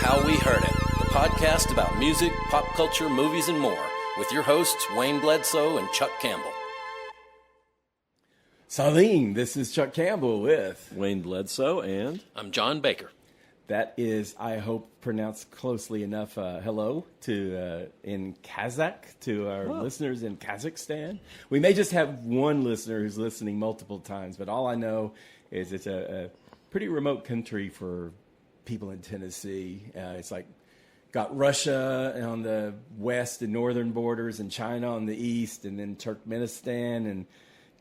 How We Heard It, the podcast about music, pop culture, movies, and more, with your hosts, Wayne Bledsoe and Chuck Campbell. Celine, this is Chuck Campbell with Wayne Bledsoe, and I'm John Baker. That is, I hope, pronounced closely enough. Hello to in Kazakh to our listeners in Kazakhstan. We may just have one listener who's listening multiple times, but all I know is it's a pretty remote country for people in Tennessee. It's like got Russia on the west and northern borders, and China on the east, and then Turkmenistan and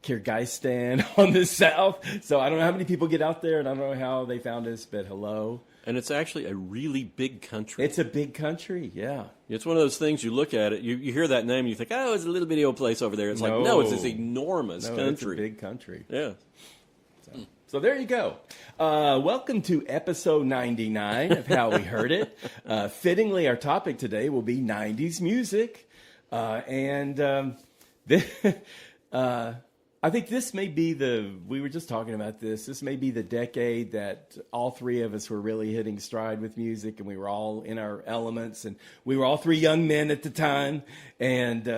Kyrgyzstan on the south. So I don't know how many people get out there, and I don't know how they found us, but hello. And it's actually a really big country. It's a big country, yeah. It's one of those things, you look at it, you hear that name, and you think, oh, it's a little bitty old place over there. It's no, it's this enormous country. It's a big country. Yeah. So there you go. Welcome to episode 99 of How We Heard It. Fittingly, our topic today will be 90s music. I think this may be we were just talking about this may be the decade that all three of us were really hitting stride with music, and we were all in our elements, and we were all three young men at the time, and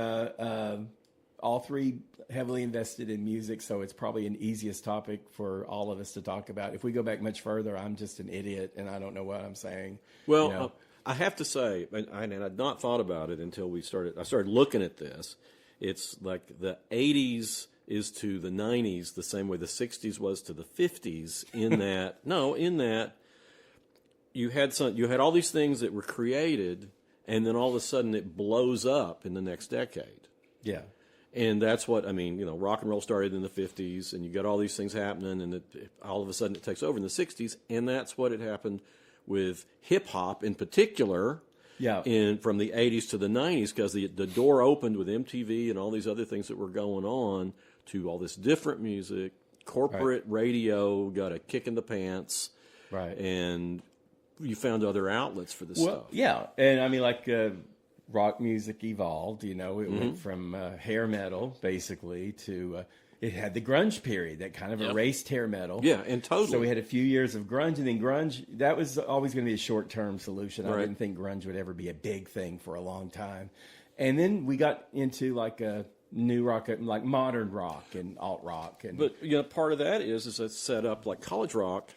all three heavily invested in music, so it's probably an easiest topic for all of us to talk about. If we go back much further, I'm just an idiot, and I don't know what I'm saying. Well, I have to say, and I'd not thought about it until I started looking at this. It's like the 80s is to the 90s the same way the 60s was to the 50s in that you had all these things that were created, and then all of a sudden it blows up in the next decade. Yeah. And that's what, rock and roll started in the 50s, and you got all these things happening, and all of a sudden it takes over in the 60s, and that's what had happened with hip-hop in particular. Yeah. From the 80s to the 90s, because the door opened with MTV and all these other things that were going on to all this different music. Corporate radio got a kick in the pants. Right. And you found other outlets for this stuff. Yeah. And rock music evolved, it went from hair metal basically to it had the grunge period that kind of erased hair metal. Yeah, and totally. So we had a few years of grunge, and then grunge, that was always going to be a short-term solution. I didn't think grunge would ever be a big thing for a long time. And then we got into like a new rock, like modern rock and alt rock. But part of that is it set up like college rock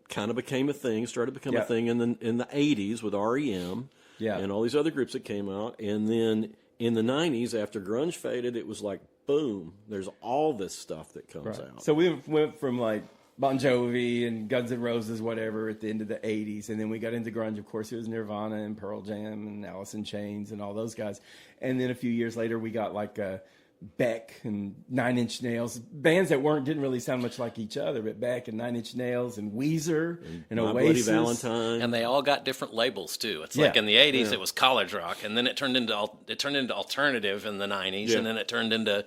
kind of became a thing, started to become a thing in the 80s with R&amp and all these other groups that came out. And then in the 90s, after grunge faded, it was like, boom, there's all this stuff that comes out. So we went from like Bon Jovi and Guns N' Roses, whatever, at the end of the 80s. And then we got into grunge. Of course, it was Nirvana and Pearl Jam and Alice in Chains and all those guys. And then a few years later, we got like Beck and Nine Inch Nails, bands that didn't really sound much like each other, but Beck and Nine Inch Nails and Weezer and Oasis. My Bloody Valentine. And they all got different labels too. It's like in the 80s it was college rock, and then it turned into alternative in the 90s, and then it turned into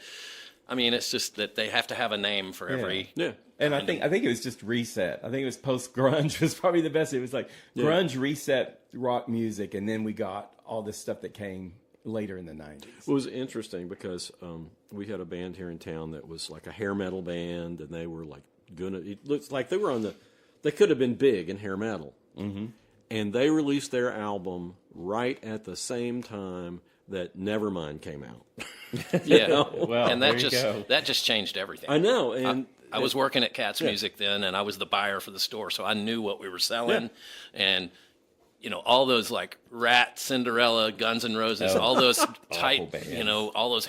it's just that they have to have a name for every And I think it was just reset. I think it was post grunge was probably the best. It was like grunge reset rock music, and then we got all this stuff that came later in the 90s. It was interesting because we had a band here in town that was like a hair metal band, and they were like it looks like they were they could have been big in hair metal. Mm-hmm. And they released their album right at the same time that Nevermind came out. Well, and that just changed everything. I know. And I was working at Cats Music then, and I was the buyer for the store, so I knew what we were selling. And all those like Rat, Cinderella, Guns N' Roses, all those tight, all those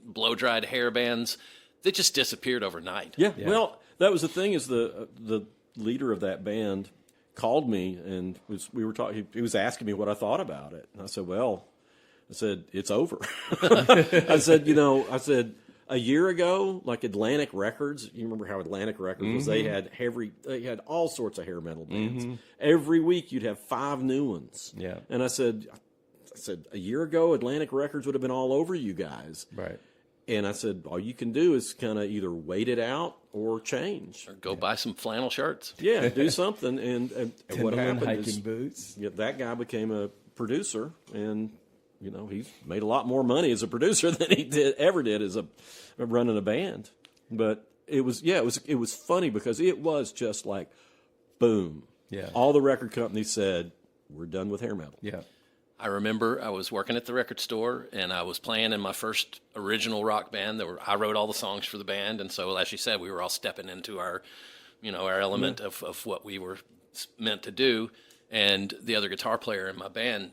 blow-dried hair bands, they just disappeared overnight. Yeah. Well, that was the thing is the leader of that band called me and we were talking. He was asking me what I thought about it, and I said, it's over. I said, a year ago, like Atlantic Records, you remember how Atlantic Records was? They had all sorts of hair metal bands. Mm-hmm. Every week you'd have 5 new ones. Yeah. And I said, a year ago, Atlantic Records would have been all over you guys. Right. And I said, all you can do is kind of either wait it out or change. Or go buy some flannel shirts. Yeah, do something. And what happened hiking is boots. That guy became a producer, and he's made a lot more money as a producer than he ever did as running a band. But it was funny because it was just like, boom. Yeah. All the record companies said, we're done with hair metal. Yeah. I remember I was working at the record store, and I was playing in my first original rock band. I wrote all the songs for the band, and so, as you said, we were all stepping into our element of what we were meant to do. And the other guitar player in my band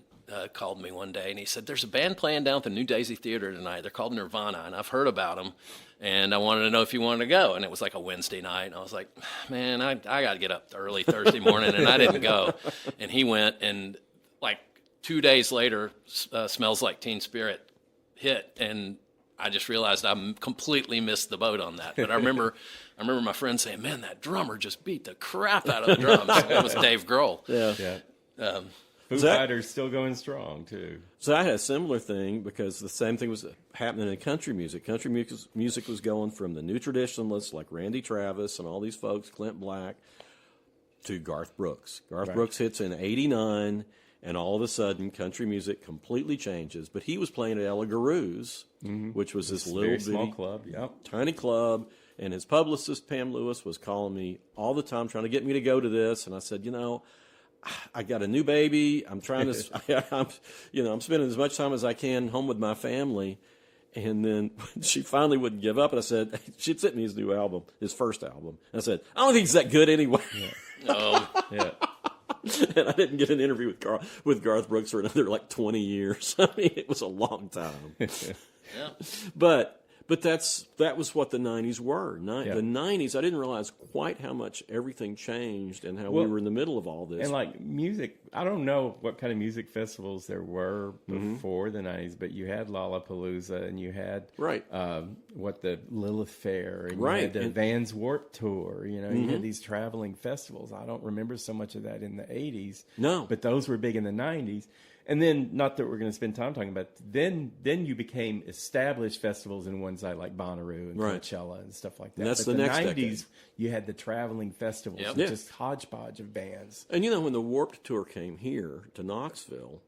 called me one day, and he said, "There's a band playing down at the New Daisy Theater tonight. They're called Nirvana, and I've heard about them, and I wanted to know if you wanted to go." And it was like a Wednesday night, and I was like, "Man, I got to get up early Thursday morning," and I didn't go. And he went, and like 2 days later, Smells Like Teen Spirit hit, and I just realized I completely missed the boat on that. But I remember my friend saying, "Man, that drummer just beat the crap out of the drums." That was Dave Grohl. Yeah. Foo Fighters still going strong too. So I had a similar thing because the same thing was happening in country music. Country music was going from the new traditionalists like Randy Travis and all these folks, Clint Black, to Garth Brooks. Garth Brooks hits in '89, and all of a sudden country music completely changes. But he was playing at Ella Garou's, which was this little small bitty, club, tiny club. And his publicist, Pam Lewis, was calling me all the time trying to get me to go to this. And I said, I got a new baby. I'm trying to, I'm spending as much time as I can home with my family. And then she finally wouldn't give up. And I said, she'd sent me his new album, his first album. And I said, I don't think it's that good anyway. Yeah. And I didn't get an interview with Garth Brooks for another 20 years. I mean, it was a long time. Yeah. But that was what the 90s were. The 90s, I didn't realize quite how much everything changed and how we were in the middle of all this. And like music, I don't know what kind of music festivals there were before the 90s, but you had Lollapalooza and you had the Lilith Fair and you had the Vans Warped Tour. You had these traveling festivals. I don't remember so much of that in the 80s. No. But those were big in the 90s. And then, not that we're going to spend time talking about, then you became established festivals in one side like Bonnaroo and Coachella and stuff like that. And that's but the next 90s, decade. You had the traveling festivals, just hodgepodge of bands. And when the Warped Tour came here to Knoxville,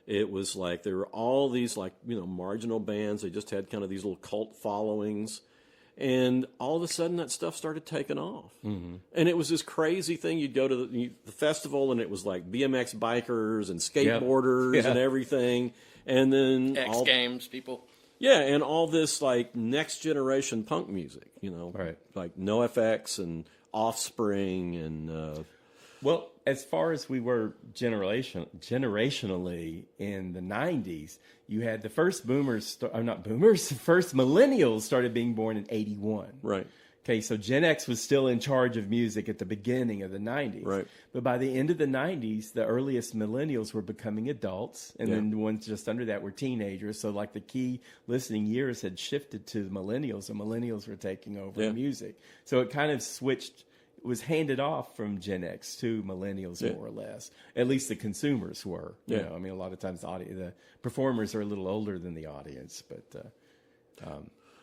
it was like there were all these marginal bands. They just had kind of these little cult followings. And all of a sudden, that stuff started taking off. And it was this crazy thing. You'd go to the festival, and it was like BMX bikers and skateboarders and everything. And then X Games people. Yeah, and all this next generation punk music, like NoFX and Offspring and. Well, as far as we were generationally in the 90s, you had the first first millennials started being born in 81. Right. Okay, so Gen X was still in charge of music at the beginning of the 90s. Right. But by the end of the 90s, the earliest millennials were becoming adults, and then the ones just under that were teenagers. So the key listening years had shifted to the millennials, and millennials were taking over music. So it kind of was handed off from Gen X to millennials, more or less. At least the consumers were. You know, I mean, a lot of times the performers are a little older than the audience, but.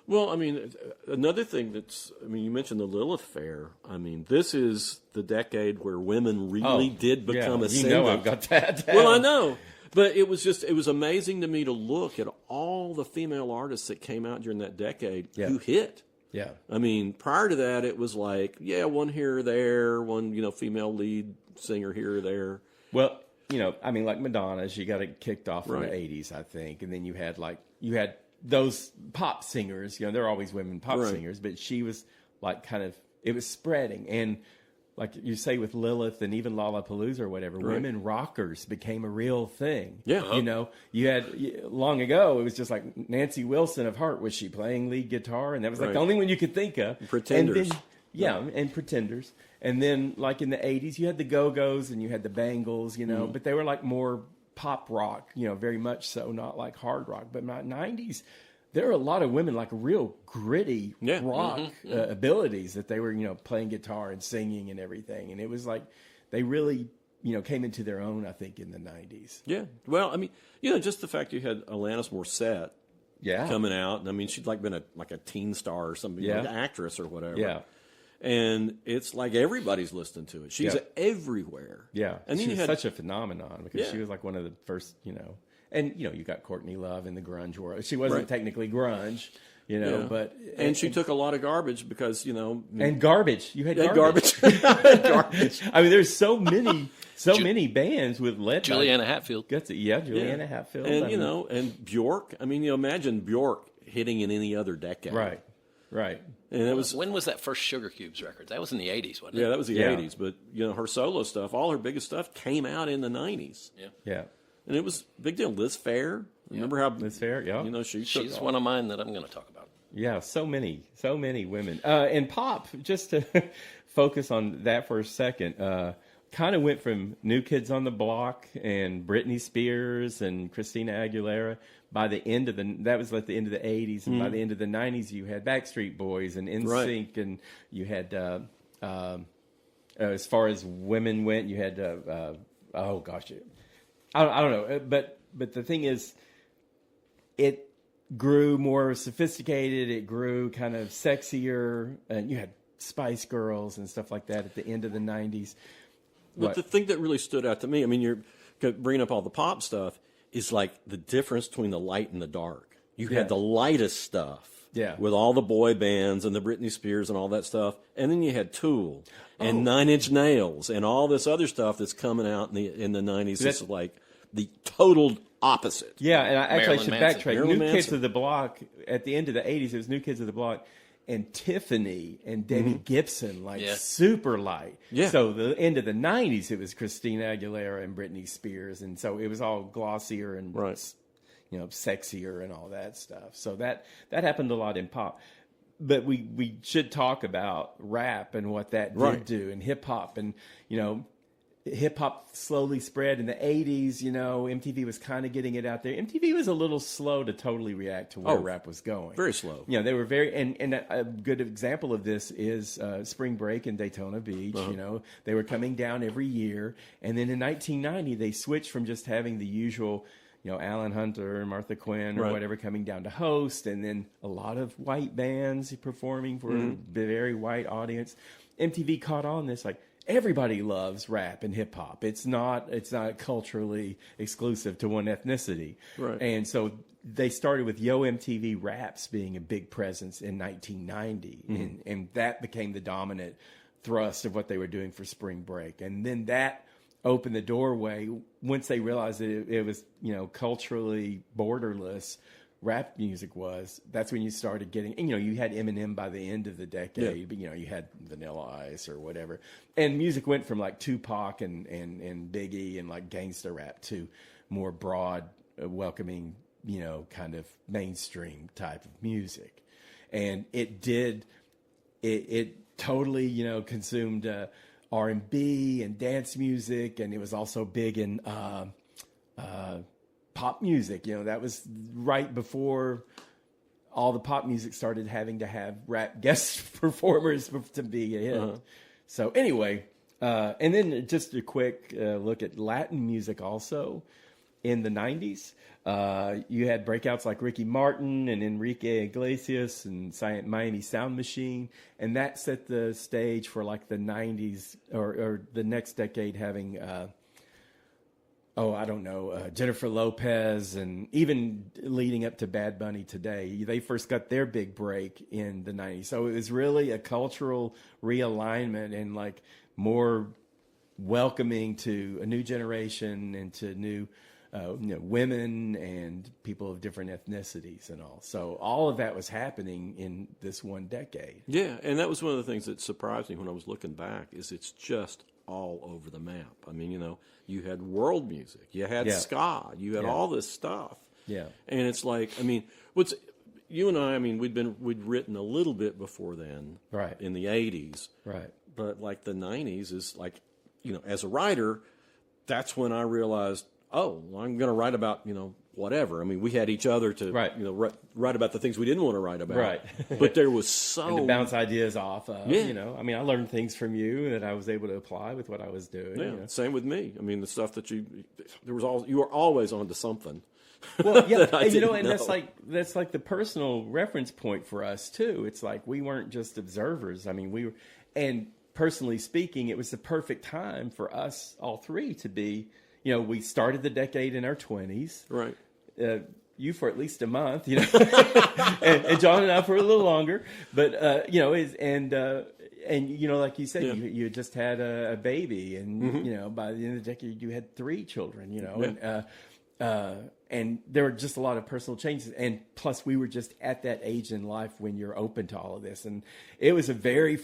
Well, I mean, another thing you mentioned the Lilith Fair. I mean, this is the decade where women really did become ascendant. I've got that down. Well, I know. But it was amazing to me to look at all the female artists that came out during that decade who hit. Yeah. I mean, prior to that, it was one here or there, one, female lead singer here or there. Well, like Madonna, she got it kicked off in the 80s, I think. And then you had those pop singers, they're always women pop singers, but she was it was spreading. And like you say with Lilith and even Lollapalooza or whatever, women rockers became a real thing. Yeah. You had, long ago, it was just like Nancy Wilson of Heart, was she playing lead guitar? And that was the only one you could think of. Pretenders. And then, and Pretenders. And then in the 80s, you had the Go-Go's and you had the Bangles, but they were more pop rock, very much so, not like hard rock. But in the 90s, there were a lot of women real gritty rock abilities that they were, playing guitar and singing and everything. And it was they really, came into their own, I think, in the 90s. Yeah. Well, I mean, just the fact you had Alanis Morissette coming out. And I mean, she'd been a teen star or something, an actress or whatever. Yeah. And it's everybody's listening to it. She's everywhere. Yeah. And then she was such a phenomenon because she was one of the first, And, you got Courtney Love in the grunge world. She wasn't technically grunge, but... And she took a lot of garbage because, And garbage. You had garbage. garbage. I mean, there's so many So many bands with led Juliana Hatfield. Juliana Hatfield. And, and Bjork. I mean, imagine Bjork hitting in any other decade. Right. And it was... When was that first Sugar Cubes record? That was in the 80s, wasn't it? Yeah, that was the 80s. But, her solo stuff, all her biggest stuff came out in the 90s. Yeah. And it was a big deal. Liz Phair. Remember how... Liz Phair, yeah. She's one of mine that I'm going to talk about. Yeah, so many women. And pop, just to focus on that for a second, kind of went from New Kids on the Block and Britney Spears and Christina Aguilera. By the end of that was like the end of the 80s, and by the end of the 90s, you had Backstreet Boys and NSYNC, and you had, as far as women went, you had, oh gosh, I don't know, but the thing is, it grew more sophisticated, it grew kind of sexier, and you had Spice Girls and stuff like that at the end of the 90s. But the thing that really stood out to me, I mean, you're bringing up all the pop stuff, is like the difference between the light and the dark. You had the lightest stuff. Yeah. With all the boy bands and the Britney Spears and all that stuff. And then you had Tool and Nine Inch Nails and all this other stuff that's coming out in the 90s. It's like the total opposite. Yeah, and I actually Marilyn should Manson. backtrack. Marilyn New Kids Manson. of the Block, at the end of the 80s, it was New Kids of the Block and Tiffany and Debbie Gibson, super light. Yeah. So the end of the 90s, it was Christina Aguilera and Britney Spears, and so it was all glossier and sexier and all that stuff. So that happened a lot in pop. But we should talk about rap and what that did do, and hip hop, and hip hop slowly spread in the 80s. MTV was kind of getting it out there. MTV was a little slow to totally react to where rap was going. Very slow. They were very, and a good example of this is Spring Break in Daytona Beach. They were coming down every year, and then in 1990 they switched from just having the usual, Alan Hunter and Martha Quinn or whatever coming down to host, and then a lot of white bands performing for a very white audience. MTV caught on this, like, everybody loves rap and hip hop. It's not culturally exclusive to one ethnicity. Right. And so they started with Yo MTV Raps being a big presence in 1990, and that became the dominant thrust of what they were doing for Spring Break. And then that opened the doorway once they realized that it was, culturally borderless. Rap music was. That's when you started getting, and you had Eminem by the end of the decade, but you had Vanilla Ice or whatever, and music went from like Tupac and Biggie and like gangsta rap to more broad, welcoming, kind of mainstream type of music, and it totally consumed R&B and dance music, and it was also big in pop music. That was right before all the pop music started having to have rap guest performers to be a hit. So anyway, and then just a quick look at Latin music also. In the 90s, you had breakouts like Ricky Martin and Enrique Iglesias and Miami Sound Machine, and that set the stage for like the 90s or the next decade having Jennifer Lopez, and even leading up to Bad Bunny today. They first got their big break in the 90s. So it was really a cultural realignment and like more welcoming to a new generation and to new women and people of different ethnicities and all. So all of that was happening in this one decade. Yeah, and that was one of the things that surprised me when I was looking back, is it's just all over the map. I mean, you had world music, you had ska, you had all this stuff. Yeah. And it's like, I mean, you and I mean, we'd written a little bit before then. Right. In the 80s. Right. But like the 90s is like, as a writer, that's when I realized, I'm going to write about, whatever. I mean, we had each other to, write about the things we didn't want to write about. Right. But there was and to bounce ideas off of, I mean, I learned things from you that I was able to apply with what I was doing. Yeah, same with me. I mean, the stuff that you were always onto something. Well, yeah, and that's like the personal reference point for us too. It's like we weren't just observers. I mean, we were, and personally speaking, it was the perfect time for us all three to be. We started the decade in our 20s. Right. You for at least a month, and John and I for a little longer. But, and like you said, you just had a baby, and by the end of the decade, you had 3 children. And there were just a lot of personal changes, and plus we were just at that age in life when you're open to all of this, and it was a very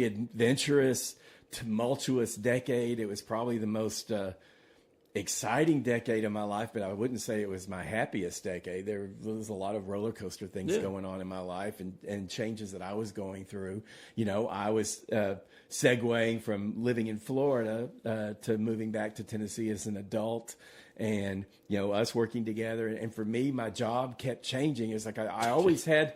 adventurous, tumultuous decade. It was probably the most exciting decade of my life, but I wouldn't say it was my happiest decade. There was a lot of roller coaster things going on in my life, and changes that I was going through. I was segueing from living in Florida to moving back to Tennessee as an adult, and us working together. And for me, my job kept changing. It's like I always had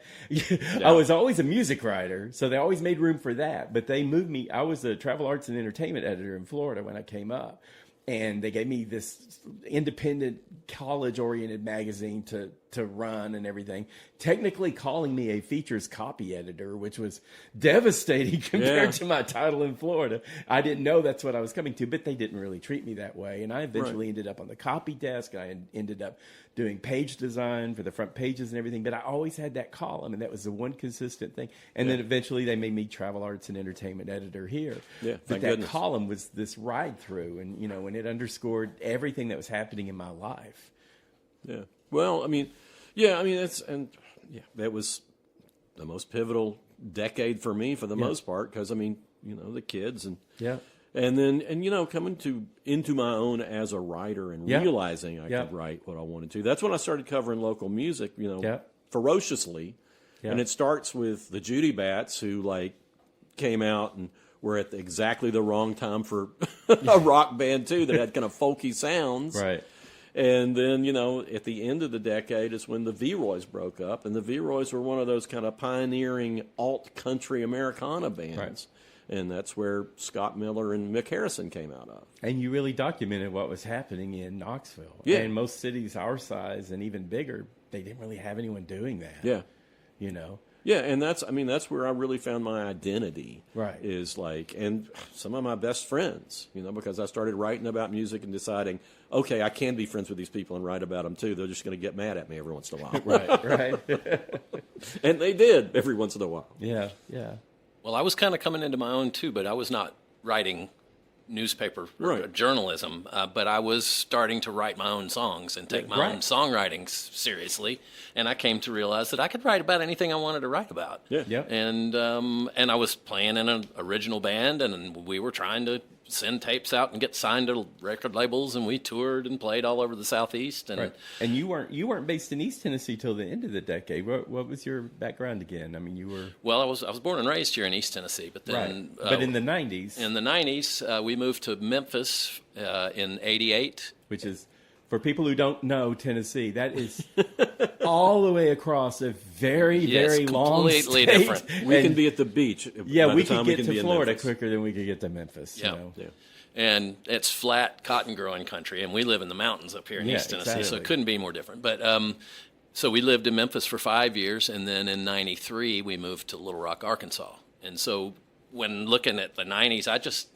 I was always a music writer, so they always made room for that, but they moved me. I was a travel arts and entertainment editor in Florida when I came up, and they gave me this independent college-oriented magazine to run and everything, technically calling me a features copy editor, which was devastating compared to my title in Florida. I didn't know that's what I was coming to, but they didn't really treat me that way. And I eventually ended up on the copy desk. I ended up doing page design for the front pages and everything, but I always had that column, and that was the one consistent thing. And then eventually they made me travel arts and entertainment editor here. Yeah, but that column was this ride through, and and it underscored everything that was happening in my life. Yeah. Well, that was the most pivotal decade for me for the most part, because the kids and then coming into my own as a writer and realizing I could write what I wanted to. That's when I started covering local music, ferociously. Yeah. And it starts with the Judy Bats, who came out and were at exactly the wrong time for a rock band too that had kind of folky sounds. Right. And then, at the end of the decade is when the V-Roys broke up, and the V-Roys were one of those kind of pioneering alt-country Americana bands. Right. And that's where Scott Miller and Mick Harrison came out of. And you really documented what was happening in Knoxville. Yeah. And most cities our size and even bigger, they didn't really have anyone doing that. Yeah. Yeah, and that's where I really found my identity. Right. And some of my best friends, because I started writing about music and deciding, okay, I can be friends with these people and write about them too. They're just going to get mad at me every once in a while. Right. And they did every once in a while. Yeah. Well, I was kind of coming into my own too, but I was not writing newspaper journalism, but I was starting to write my own songs and take my own songwriting seriously, and I came to realize that I could write about anything I wanted to write about. And I was playing in an original band, and we were trying to send tapes out and get signed to record labels, and we toured and played all over the Southeast. And you weren't based in East Tennessee till the end of the decade. What was your background again? You were I was born and raised here in East Tennessee, but then but in the 90s. In the 90s, we moved to Memphis in '88, which is, for people who don't know Tennessee, that is all the way across a very, very long state. Completely different. We can be at the beach. Yeah, we could get to Florida quicker than we could get to Memphis. Yeah. And it's flat cotton growing country, and we live in the mountains up here in East Tennessee, so it couldn't be more different. But so we lived in Memphis for 5 years, and then in '93 we moved to Little Rock, Arkansas. And so when looking at the '90s,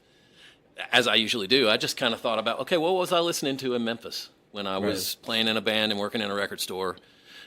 as I usually do, I just kind of thought about, okay, what was I listening to in Memphis when I was playing in a band and working in a record store?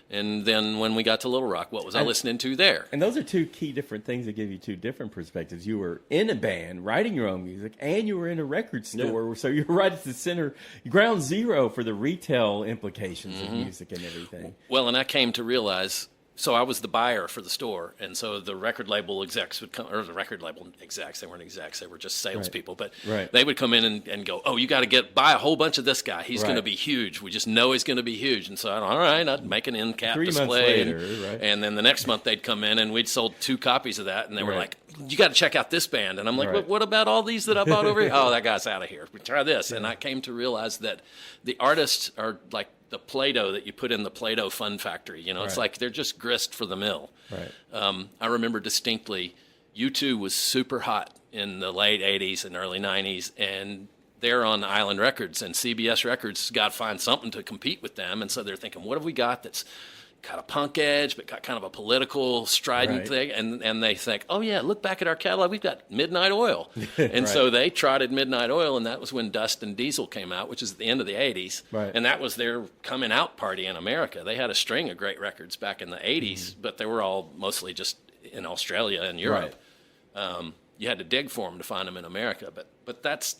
And then when we got to Little Rock, what was I listening to there? And those are two key different things that give you two different perspectives. You were in a band, writing your own music, and you were in a record store. Yeah. So you're right at the center, ground zero for the retail implications of music and everything. Well, and I came to realize, so I was the buyer for the store, and so the record label execs would come, or the record label execs, they weren't execs, they were just salespeople, but they would come in and go, oh, you got to buy a whole bunch of this guy. He's going to be huge. We just know he's going to be huge. And so, all right, I'd make an end cap 3 display. months later, and then the next month they'd come in, and we'd sold 2 copies of that, and they were like, you got to check out this band. And I'm like, what about all these that I bought over here? Oh, that guy's out of here. Try this. And I came to realize that the artists are like the Play-Doh that you put in the Play-Doh Fun Factory. It's like they're just grist for the mill. I remember distinctly U2 was super hot in the late 80s and early 90s, and they're on Island Records, and CBS Records got to find something to compete with them. And so they're thinking, what have we got that's got a punk edge, but got kind of a political strident thing? And they think, oh, yeah, look back at our catalog. We've got Midnight Oil. And so they trotted Midnight Oil, and that was when Dust and Diesel came out, which is at the end of the 80s. And that was their coming out party in America. They had a string of great records back in the 80s, but they were all mostly just in Australia and Europe. You had to dig for them to find them in America, but that's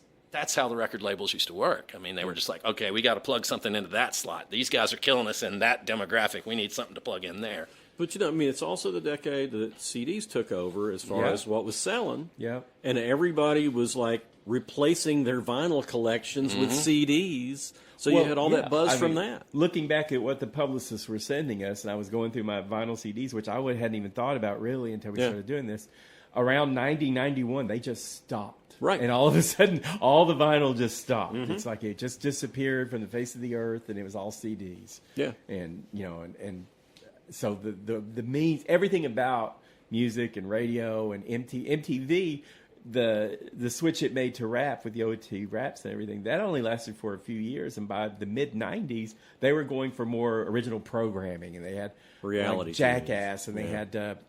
how the record labels used to work. I mean, they were just like, okay, we got to plug something into that slot. These guys are killing us in that demographic. We need something to plug in there. But, you know, I mean, it's also the decade that CDs took over as far as what was selling. Yeah. And everybody was, like, replacing their vinyl collections with CDs. So you had all that buzz from that. Looking back at what the publicists were sending us, and I was going through my vinyl CDs, which I hadn't even thought about really until we started doing this, around 90, 91, they just stopped. Right. And all of a sudden, all the vinyl just stopped. It's like it just disappeared from the face of the earth, and it was all CDs. Yeah. And, you know, and so the means, everything about music and radio and MTV, the switch it made to rap with the OT raps and everything, that only lasted for a few years. And by the mid-90s, they were going for more original programming. And they had reality Jackass, and they had,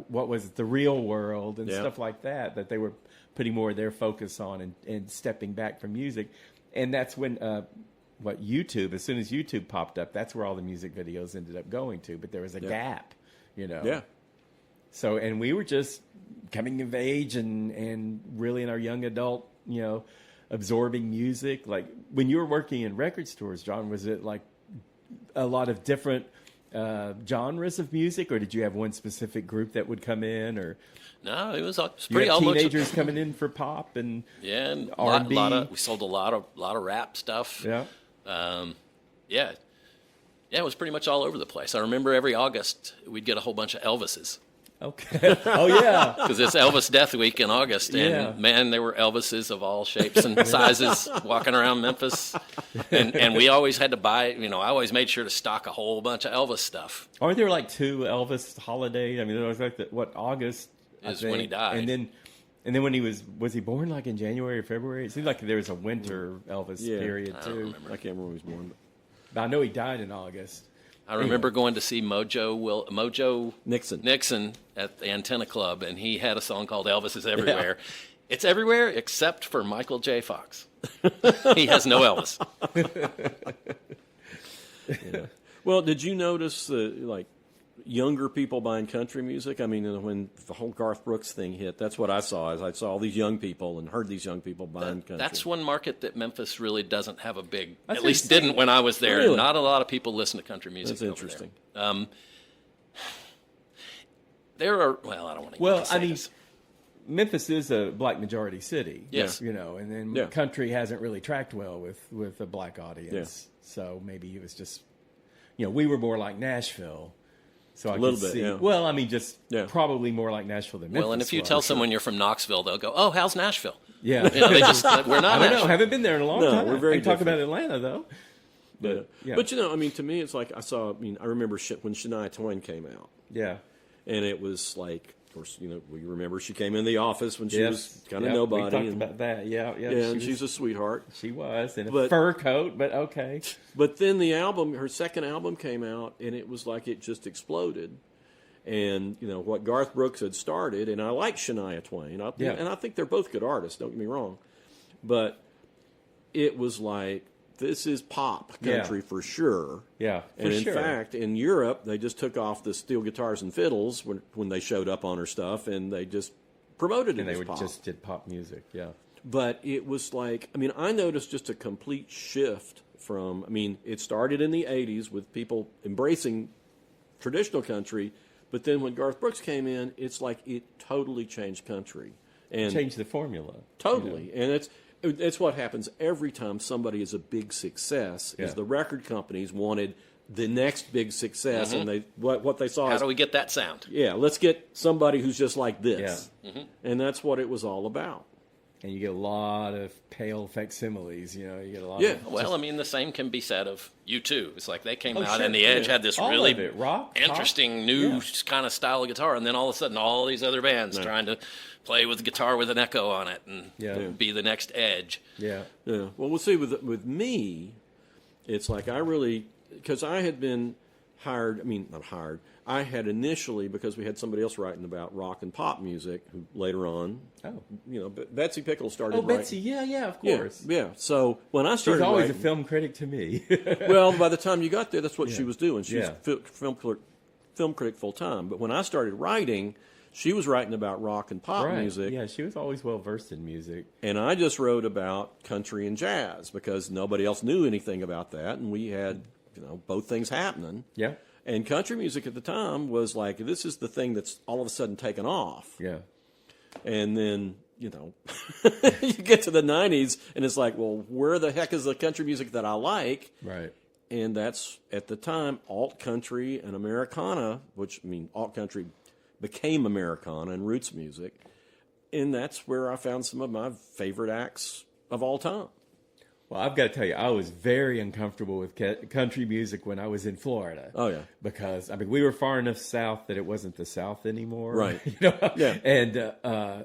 what was it, The Real World and stuff like that they were putting more of their focus on and stepping back from music. And that's when... YouTube, as soon as YouTube popped up, that's where all the music videos ended up going to. But there was a gap, you know. Yeah. So, and we were just coming of age and really in our young adult, you know, absorbing music. Like when you were working in record stores, John, was it like a lot of different genres of music, or did you have one specific group that would come in, or? No, it was pretty you had almost teenagers coming in for pop and and R&B. We sold a lot of rap stuff. Yeah. It was pretty much all over the place. I remember every August we'd get a whole bunch of Elvises. Okay. Oh yeah. Because it's Elvis Death Week in August, and man, there were Elvises of all shapes and sizes walking around Memphis, and we always had to buy. You know, I always made sure to stock a whole bunch of Elvis stuff. Aren't there like two Elvis holidays? I mean, there was like August is when he died, and then when was he born like in January or February? It seemed like there was a winter Elvis period too. I can't remember when he was born. But I know he died in August. I remember going to see Mojo Nixon at the Antenna Club, and he had a song called Elvis is Everywhere. Yeah. It's everywhere except for Michael J. Fox. He has no Elvis. Yeah. Well, did you notice like younger people buying country music? I mean, when the whole Garth Brooks thing hit, that's what I saw. Is I saw all these young people and heard these young people buying country. That's one market that Memphis really doesn't have a big. At least didn't when I was there. Really? Not a lot of people listen to country music. That's interesting. There are. Well, I don't want to. This. Memphis is a black majority city. Yes. You know, and then country hasn't really tracked well with a black audience. Yeah. So maybe it was just, you know, we were more like Nashville. So I little could bit, see. yeah. Well, I mean, just probably more like Nashville than Memphis. Well, and if you tell someone you're from Knoxville, they'll go, "Oh, how's Nashville?" Yeah, you know, we're not. I don't Nashville. know. Haven't been there in a long time. We're very talk about Atlanta though. But you know, I mean, to me, it's like I remember when Shania Twain came out. Yeah, and it was like, of course, you know, we remember she came in the office when she was kind of nobody. We talked about that. Yeah. And she's a sweetheart. She was in a fur coat, but okay. But then her second album came out, and it was like it just exploded. And, you know, what Garth Brooks had started, and I like Shania Twain, and I think they're both good artists, don't get me wrong. But it was like, this is pop country for sure. Yeah, and in fact, in Europe, they just took off the steel guitars and fiddles when they showed up on her stuff, and they just promoted it as pop. And they just did pop music, yeah. But it was like, I mean, I noticed just a complete shift from, I mean, it started in the 80s with people embracing traditional country, but then when Garth Brooks came in, it's like it totally changed country. And changed the formula. Totally. You know? And it's what happens every time somebody is a big success, is the record companies wanted the next big success, and what they saw How do we get that sound? Yeah, let's get somebody who's just like this. Yeah. And that's what it was all about. And you get a lot of pale facsimiles, you know. You get a lot. Yeah. Well, I mean, the same can be said of U2. It's like they came out, and the Edge had this really interesting new kind of style of guitar, and then all of a sudden, all these other bands trying to play with guitar with an echo on it and be the next Edge. Yeah. Well, we'll see. With me, it's like because I had been hired. I mean, not hired. I had initially, because we had somebody else writing about rock and pop music, who later on, you know, Betsy Pickle started writing. Betsy, yeah, of course. Yeah. So when I started She's always writing, a film critic to me. Well, by the time you got there, that's what she was doing. She was film critic full time. But when I started writing, She was writing about rock and pop music. Yeah, she was always well versed in music. And I just wrote about country and jazz because nobody else knew anything about that. And we had, both things happening. Yeah. And country music at the time was like, this is the thing that's all of a sudden taken off. Yeah. And then, you get to the 90s and it's like, well, where the heck is the country music that I like? Right. And that's, at the time, alt country and Americana, alt country became Americana and roots music. And that's where I found some of my favorite acts of all time. Well, I've got to tell you, I was very uncomfortable with country music when I was in Florida. Oh, yeah. Because, we were far enough south that it wasn't the South anymore. Right. Yeah. And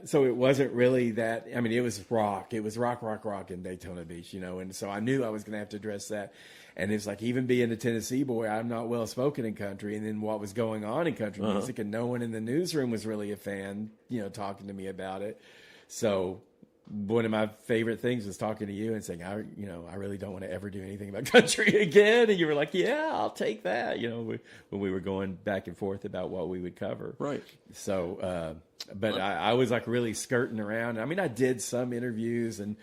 so it wasn't really that. It was rock. It was rock in Daytona Beach, And so I knew I was going to have to address that. And it's like, even being a Tennessee boy, I'm not well spoken in country. And then what was going on in country music, and no one in the newsroom was really a fan, talking to me about it. So one of my favorite things was talking to you and saying, I really don't want to ever do anything about country again. And you were like, yeah, I'll take that. When we were going back and forth about what we would cover. Right. So, but I was like really skirting around. I did some interviews and,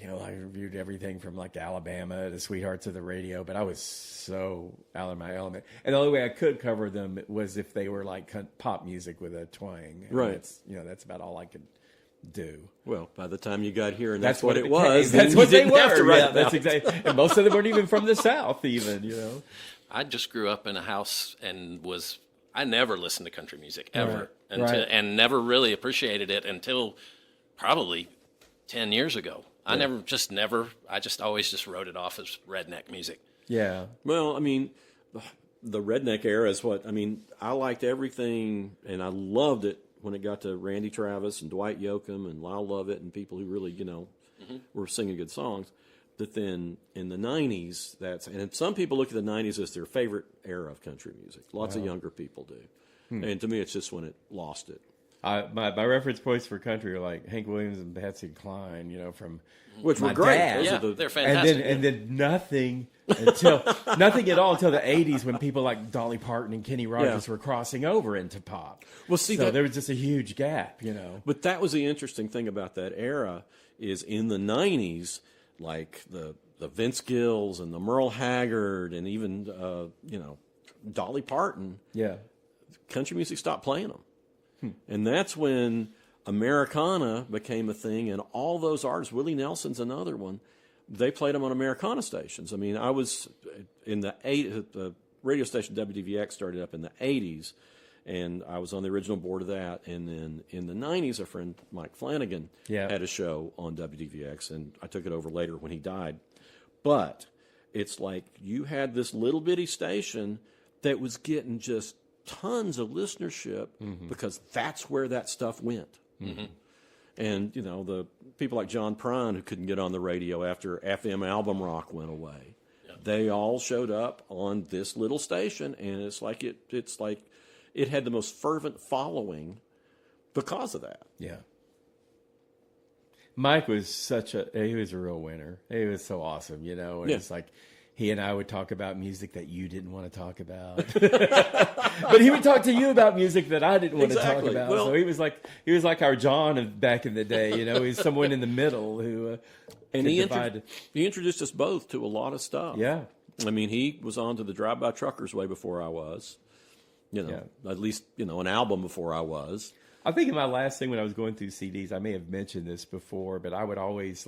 I reviewed everything from like Alabama to Sweethearts of the Radio, but I was so out of my element. And the only way I could cover them was if they were like pop music with a twang. Right. That's about all I could do. Well, by the time you got here and that's what it was, that's what they were. Yeah, that's exactly. And most of them weren't even from the South even, I just grew up in a house and I never listened to country music ever Right. and never really appreciated it until probably 10 years ago. I just always just wrote it off as redneck music. Yeah. Well, the redneck era is what, I liked everything and I loved it when it got to Randy Travis and Dwight Yoakam and Lyle Lovett and people who really, were singing good songs. But then in the 90s, and some people look at the 90s as their favorite era of country music. Lots of younger people do. And to me, it's just when it lost it. My reference points for country are like Hank Williams and Patsy Cline, from which were my great. dad. They're fantastic. And then nothing at all until the 80s when people like Dolly Parton and Kenny Rogers were crossing over into pop. Well, see, so there was just a huge gap, But that was the interesting thing about that era is in the 90s, like the Vince Gills and the Merle Haggard and even Dolly Parton. Yeah. Country music stopped playing them. And that's when Americana became a thing, and all those artists, Willie Nelson's another one, they played them on Americana stations. I was in the radio station WDVX started up in the 80s, and I was on the original board of that. And then in the 90s, a friend, Mike Flanagan, had a show on WDVX, and I took it over later when he died. But it's like you had this little bitty station that was getting just tons of listenership because that's where that stuff went. And, the people like John Prine who couldn't get on the radio after FM album rock went away, they all showed up on this little station, and it's like it had the most fervent following because of that. Yeah. Mike was he was a real winner. He was so awesome, and it's like he and I would talk about music that you didn't want to talk about. But he would talk to you about music that I didn't want to talk about. Well, so he was like our John of back in the day, He's someone in the middle who and he introduced us both to a lot of stuff. Yeah. He was on to the Drive-By Truckers way before I was. At least, an album before I was. I think in my last thing when I was going through CDs, I may have mentioned this before, but I would always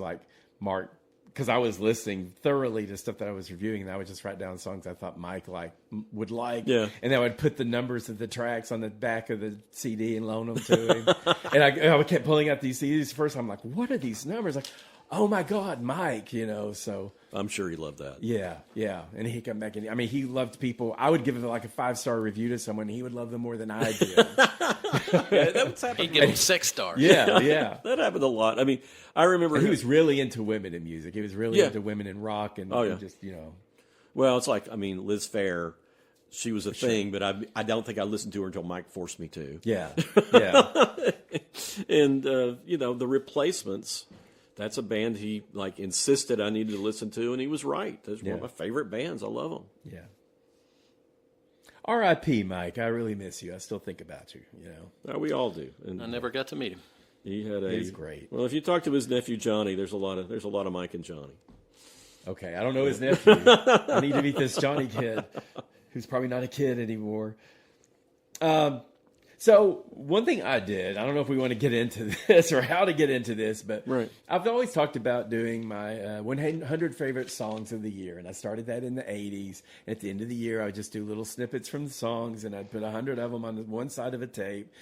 mark, because I was listening thoroughly to stuff that I was reviewing, and I would just write down songs I thought Mike would like. Yeah. And I would put the numbers of the tracks on the back of the CD and loan them to him. And I kept pulling out these CDs. First, I'm like, what are these numbers? Like, oh my God, Mike, so. I'm sure he loved that. Yeah. And he'd come back and, he loved people. I would give it like a 5-star review to someone. He would love them more than I did. That's happened. He'd give them 6 stars. Yeah. That happened a lot. I remember. And he was really into women in music. He was really into women in rock and, and just, Well, it's like, Liz Phair, she was a thing, but I don't think I listened to her until Mike forced me to. Yeah. And, The Replacements. That's a band he insisted I needed to listen to, and he was right. That's one of my favorite bands. I love them. Yeah. R.I.P. Mike. I really miss you. I still think about you. We all do. And I never got to meet him. he had He's great. Well, if you talk to his nephew Johnny, there's a lot of Mike and Johnny. Okay, I don't know his nephew. I need to meet this Johnny kid, who's probably not a kid anymore. So one thing I did, I don't know if we want to get into this or how to get into this, but Right. I've always talked about doing my 100 favorite songs of the year, and I started that in the 80s. At the end of the year, I would just do little snippets from the songs, and I'd put 100 of them on one side of a tape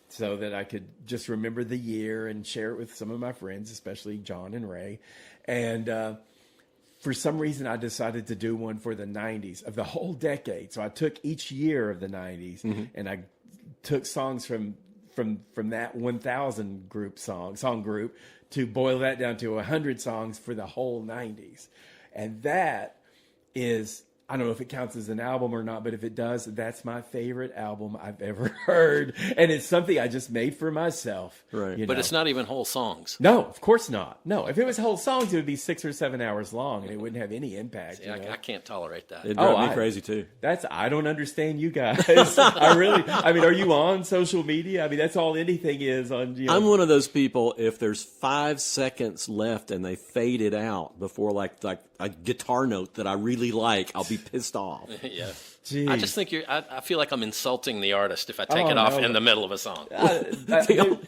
so that I could just remember the year and share it with some of my friends, especially John and Ray. And for some reason, I decided to do one for the 90s of the whole decade. So I took each year of the 90s, and I took songs from that 1,000 song group to boil that down to 100 songs for the whole 90s. And that is, I don't know if it counts as an album or not, but if it does, that's my favorite album I've ever heard. And it's something I just made for myself. Right. But it's not even whole songs. No, of course not. No, if it was whole songs, it would be 6 or 7 hours long, and it wouldn't have any impact. See, I can't tolerate that. It drove me crazy too. I don't understand you guys. Are you on social media? I mean, that's all anything is on. I'm one of those people, if there's 5 seconds left and they fade it out before like a guitar note that I really like, I'll be pissed off. Yeah. Jeez. I just think I feel like I'm insulting the artist if I take it off in the middle of a song.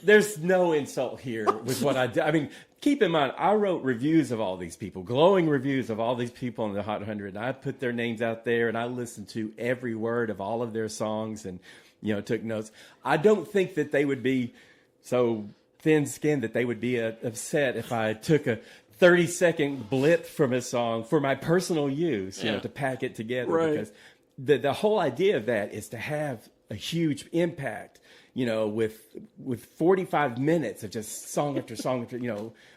There's no insult here with what I did. I mean, keep in mind, I wrote reviews of all these people, glowing reviews of all these people in the Hot 100. And I put their names out there, and I listened to every word of all of their songs and, took notes. I don't think that they would be so thin-skinned that they would be upset if I took a 30-second blip from a song for my personal use, to pack it together. Right. Because the whole idea of that is to have a huge impact, with 45 minutes of just song after song after,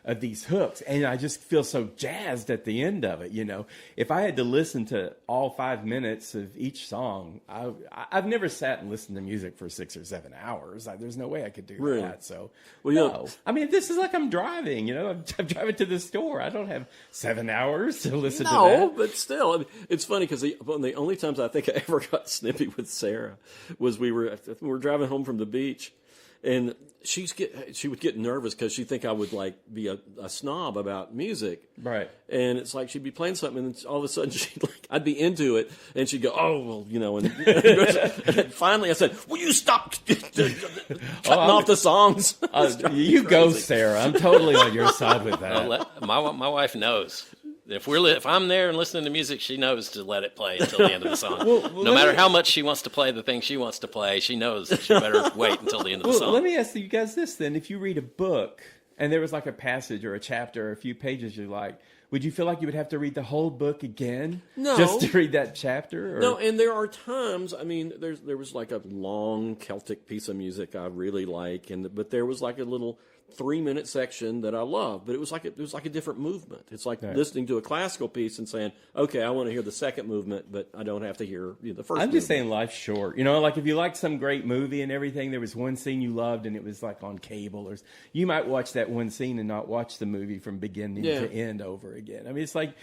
of these hooks. And I just feel so jazzed at the end of it, If I had to listen to all 5 minutes of each song, I've never sat and listened to music for 6 or 7 hours. There's no way I could do that. So, no. I mean, this is like I'm driving, I'm driving to the store. I don't have 7 hours to listen to that. No, but still, I mean, it's funny because one of the only times I think I ever got snippy with Sarah was we were driving home from the beach, and she would get nervous because she'd think I would be a snob about music, right? And it's like she'd be playing something, and all of a sudden I'd be into it, and she'd go, "Oh, well," and finally I said, "Will you stop cutting off the songs?" You go, Sarah. I'm totally on your side with that. Well, my wife knows. If I'm there and listening to music, she knows to let it play until the end of the song. No matter how much she wants to play the thing she wants to play, she knows that she better wait until the end of the song. Let me ask you guys this then. If you read a book and there was like a passage or a chapter or a few pages you like, would you feel like you would have to read the whole book again? No. Just to read that chapter? Or? No, and there are times, I mean, there was like a long Celtic piece of music I really like, but there was like a little 3-minute section that I love, but it was like a different movement. It's like listening to a classical piece and saying, okay, I want to hear the second movement, but I don't have to hear the first. I'm just saying life's short. Like if you like some great movie and everything, there was one scene you loved and it was like on cable, or you might watch that one scene and not watch the movie from beginning to end over again. I mean, it's like,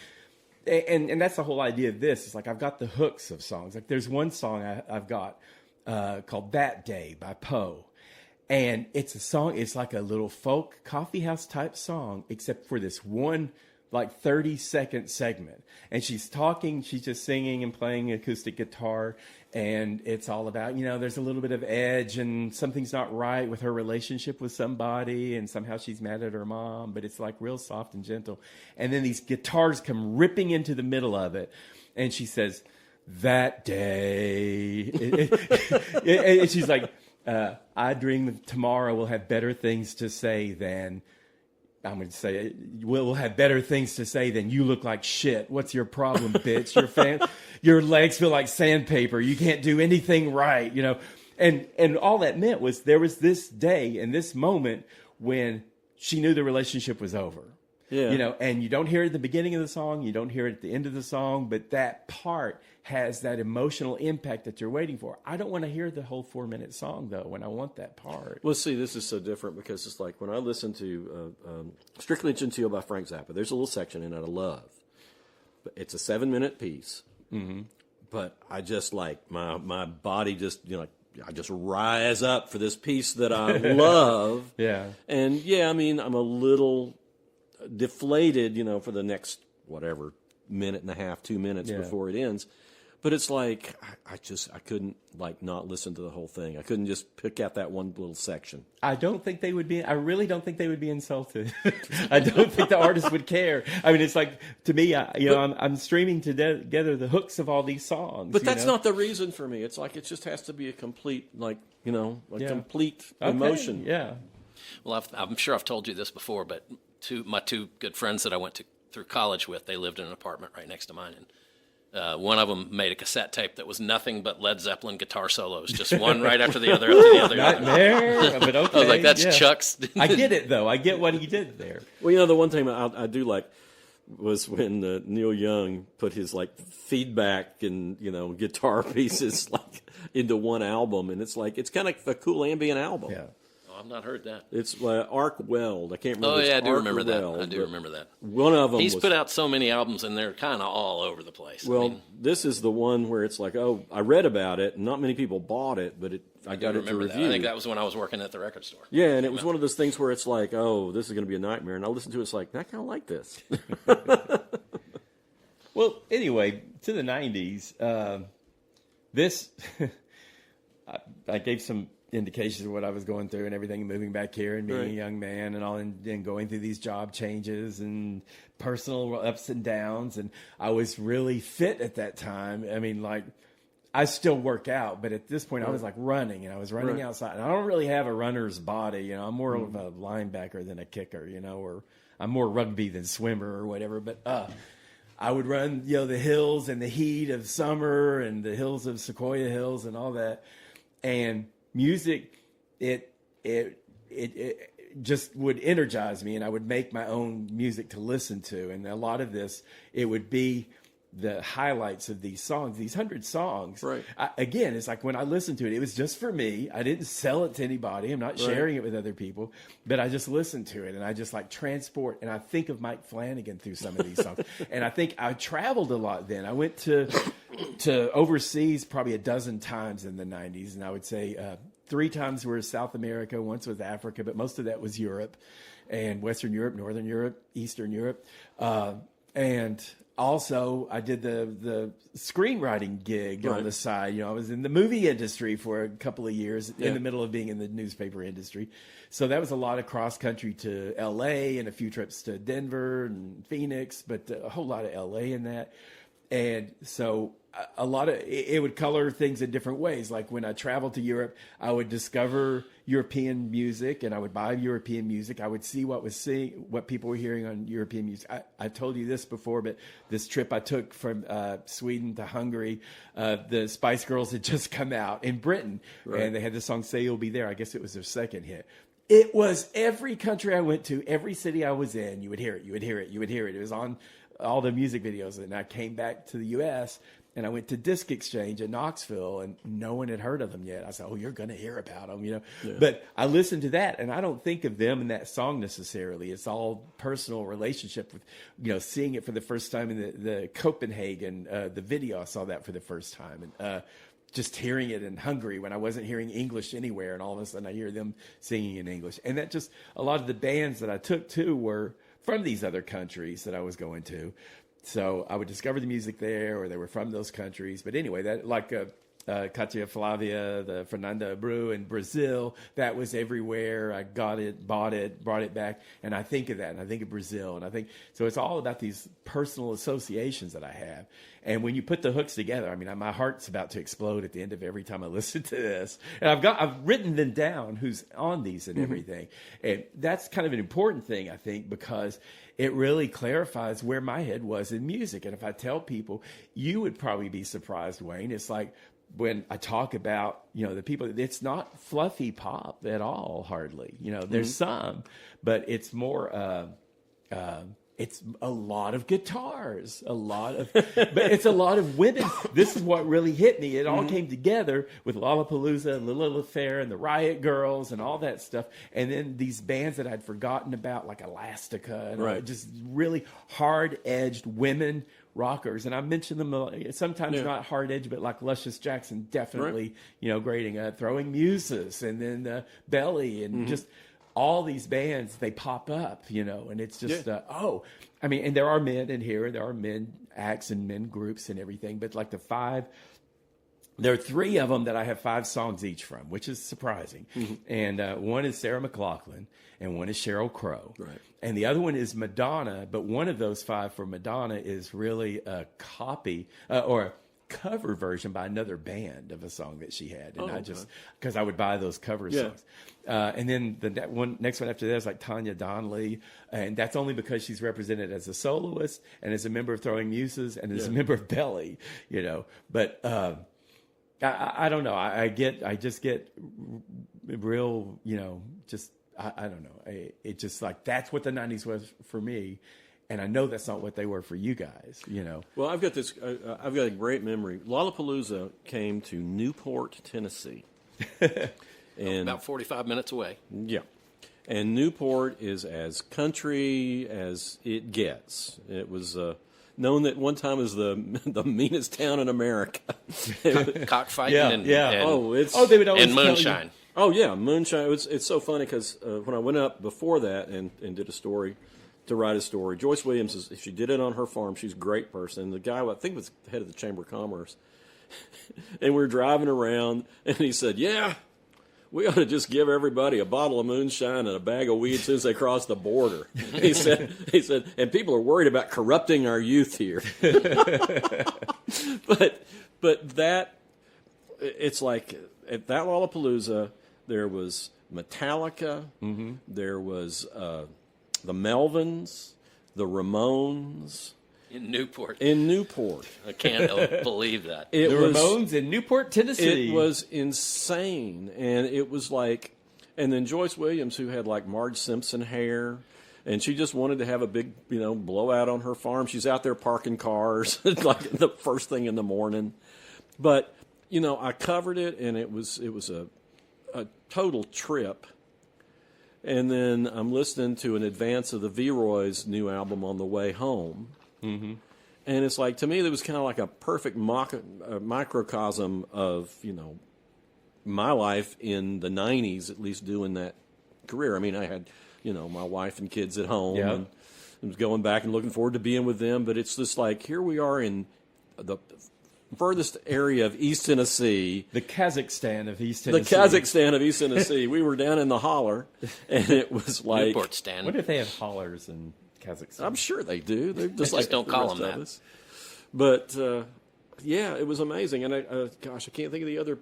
and that's the whole idea of this. It's like I've got the hooks of songs. Like there's one song I've got called "That Day" by Poe. And it's a song, it's like a little folk coffeehouse type song, except for this one like 30-second segment. And she's just singing and playing acoustic guitar. And it's all about, there's a little bit of edge and something's not right with her relationship with somebody. And somehow she's mad at her mom, but it's like real soft and gentle. And then these guitars come ripping into the middle of it. And she says, "That day." And she's like, I dream that tomorrow we'll have better things to say than, I'm going to say, we'll have better things to say than "you look like shit. What's your problem, bitch? Your legs feel like sandpaper. You can't do anything right," And all that meant was there was this day and this moment when she knew the relationship was over. Yeah. And you don't hear it at the beginning of the song, you don't hear it at the end of the song, but that part has that emotional impact that you're waiting for. I don't want to hear the whole 4-minute song, though, when I want that part. Well, see, this is so different because it's like when I listen to Strictly Gentile by Frank Zappa, there's a little section in it I love. But it's a 7-minute piece. Mm-hmm. but I just like my body just, I just rise up for this piece that I love. Yeah. And yeah, I mean, I'm a little deflated, for the next, whatever, minute and a half, 2 minutes before it ends. But it's like, I couldn't not listen to the whole thing. I couldn't just pick out that one little section. I really don't think they would be insulted. I don't think the artist would care. I mean, it's like, to me, I'm streaming together the hooks of all these songs. But that's not the reason for me. It's like, it just has to be a complete, complete emotion. Yeah. Well, I'm sure I've told you this before, but my two good friends that I went through college with, they lived in an apartment right next to mine, and one of them made a cassette tape that was nothing but Led Zeppelin guitar solos, just one right after the other. Nightmare, but okay. I was like, that's Chuck's. I get it, though. I get what he did there. Well, the one thing I do like was when Neil Young put his feedback and guitar pieces into one album, and it's kind of a cool ambient album. Yeah. I've not heard that. It's Arc Weld. I can't remember. Oh, yeah, I do Arc remember that. Weld, I do remember that. One of them He's put out so many albums, and they're kind of all over the place. Well, this is the one where it's like, oh, I read about it. Not many people bought it, but I got it to review. I think that was when I was working at the record store. Yeah, and it was one of those things where it's like, oh, this is going to be a nightmare. And I listened to it, it's like, I kind of like this. Well, anyway, to the 90s, this, I gave some indications of what I was going through and everything, moving back here and being a young man and all, and going through these job changes and personal ups and downs. And I was really fit at that time. I mean, I still work out, but at this point I was running, and I was running outside. And I don't really have a runner's body. I'm more of a linebacker than a kicker, or I'm more rugby than swimmer or whatever. But I would run, the hills and the heat of summer and the hills of Sequoia Hills and all that. And music, it just would energize me, and I would make my own music to listen to. And a lot of this, it would be the highlights of these songs, these 100 songs. Right. Again, it's like when I listened to it, it was just for me. I didn't sell it to anybody. I'm not sharing it with other people, but I just listened to it, and I just transport. And I think of Mike Flanagan through some of these songs. And I think I traveled a lot then. I went to overseas probably a dozen times in the 90s, and I would say 3 times were South America, once was Africa, but most of that was Europe, and Western Europe, Northern Europe, Eastern Europe. And also, I did the screenwriting gig on the side. I was in the movie industry for a couple of years in the middle of being in the newspaper industry. So that was a lot of cross country to L.A. and a few trips to Denver and Phoenix, but a whole lot of L.A. in that. And so a lot of it would color things in different ways. Like when I traveled to Europe, I would discover European music, and I would buy European music. I would see what people were hearing on European music. I told you this before, but this trip I took from Sweden to Hungary, the Spice Girls had just come out in Britain, and they had the song "Say You'll Be There." I guess it was their second hit. It was every country I went to, every city I was in, you would hear it, you would hear it, you would hear it. It was on all the music videos. And I came back to the U.S., and I went to Disc Exchange in Knoxville, and no one had heard of them yet. I said, "Oh, you're going to hear about them, Yeah. But I listened to that, and I don't think of them in that song necessarily. It's all personal relationship with, seeing it for the first time in the Copenhagen, the video. I saw that for the first time, and just hearing it in Hungary when I wasn't hearing English anywhere, and all of a sudden I hear them singing in English. And that just, a lot of the bands that I took to were from these other countries that I was going to. So I would discover the music there, or they were from those countries. But anyway, that Katia Flavia, the Fernanda Abreu in Brazil, that was everywhere. I got it, bought it, brought it back. And I think of that, and I think of Brazil. And I think, so it's all about these personal associations that I have. And when you put the hooks together, I mean, my heart's about to explode at the end of every time I listen to this. And I've written them down, who's on these and everything. And that's kind of an important thing, I think, because it really clarifies where my head was in music. And if I tell people, you would probably be surprised, Wayne. It's like when I talk about, the people, it's not fluffy pop at all, hardly. There's some, but it's more, it's a lot of guitars, but it's a lot of women. This is what really hit me. It all came together with Lollapalooza and Lilith Affair and the Riot Girls and all that stuff. And then these bands that I'd forgotten about, like Elastica, and just really hard-edged women rockers, and I mentioned them sometimes not hard edge, but like Luscious Jackson, definitely, grading, Throwing Muses, and then Belly, and just all these bands, they pop up, and it's just, and there are men in here, there are men acts and men groups and everything, but like there are 3 of them that I have 5 songs each from, which is surprising. And one is Sarah McLachlan, and one is Sheryl Crow. Right. And the other one is Madonna, but one of those 5 for Madonna is really a copy or a cover version by another band of a song that she had. And because I would buy those cover songs. And then the next one after that is like Tanya Donley, and that's only because she's represented as a soloist and as a member of Throwing Muses and as a member of Belly, But I don't know. I just get real, I don't know. It just like, that's what the 90s was for me. And I know that's not what they were for you guys, Well, I've got a great memory. Lollapalooza came to Newport, Tennessee. And about 45 minutes away. Yeah. And Newport is as country as it gets. It was known that one time as the meanest town in America. Cockfighting and they would always and moonshine. Oh yeah, moonshine. It's so funny because when I went up before that and did a story to write a story, Joyce Williams she did it on her farm. She's a great person. The guy I think was the head of the Chamber of Commerce, and we were driving around, and he said, "Yeah, we ought to just give everybody a bottle of moonshine and a bag of weed as soon as they cross the border." He said, and people are worried about corrupting our youth here. but that, it's like at that Lollapalooza, there was Metallica, there was the Melvins, the Ramones. In Newport. I can't believe that. The Ramones in Newport, Tennessee. It was insane. And it was like, and then Joyce Williams, who had like Marge Simpson hair, and she just wanted to have a big, blowout on her farm. She's out there parking cars like the first thing in the morning. But, I covered it, and it was a total trip. And then I'm listening to an advance of the V-Roy's new album on the way home. And it's like, to me, that was kind of like a perfect microcosm of, my life in the 90s, at least doing that career. I mean, I had, my wife and kids at home, and I was going back and looking forward to being with them. But it's just like, here we are in the furthest area of East Tennessee. The Kazakhstan of East Tennessee. The Kazakhstan of East Tennessee. We were down in the holler, and it was like... Newport Stan. What if they have hollers in Kazakhstan? I'm sure they do. They're just like don't the call rest them of that. us. But, it was amazing. And, I can't think of the other...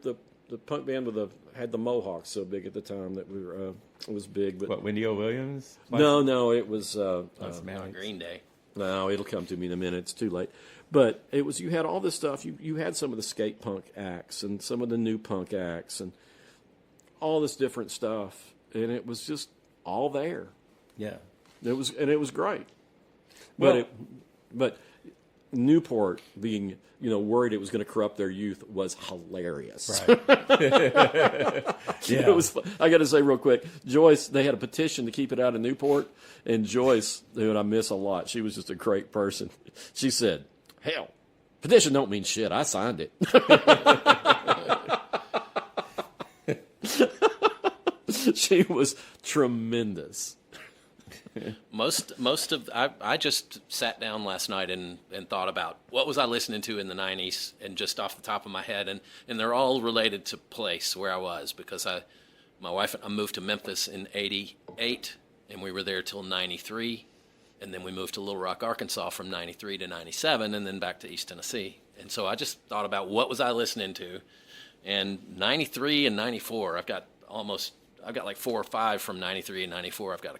The punk band had the Mohawks so big at the time that we were... it was big, but... What, Wendy O. Williams? No, it was... Green Day. No, it'll come to me in a minute. It's too late. But it was, you had all this stuff. You had some of the skate punk acts and some of the new punk acts and all this different stuff. And it was just all there. Yeah. It was great. Well, But Newport being, worried it was going to corrupt their youth was hilarious. Right. It was. I got to say real quick, Joyce, they had a petition to keep it out of Newport, and Joyce, who I miss a lot, she was just a great person. She said, "Hell, petition don't mean shit. I signed it." She was tremendous. Most of I just sat down last night and thought about what was I listening to in the 90s, and just off the top of my head, and they're all related to place where I was, because my wife and I moved to Memphis in 88, and we were there till 93, and then we moved to Little Rock, Arkansas from 93 to 97, and then back to East Tennessee. And so I just thought about what was I listening to, and 93 and 94, I've got like 4 or 5 from 93 and 94. I've got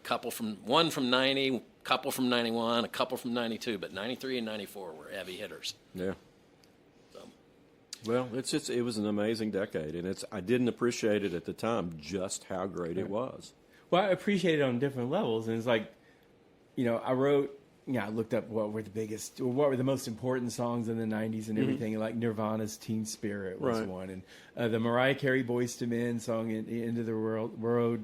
one from 90, a couple from 91, a couple from 92, but 93 and 94 were heavy hitters. Yeah. So. Well, it was an amazing decade, and I didn't appreciate it at the time just how great it was. Well, I appreciate it on different levels, and it's like, I looked up what were the most important songs in the 90s and everything, like Nirvana's Teen Spirit was one, and the Mariah Carey Boyz II Men song, Into the World,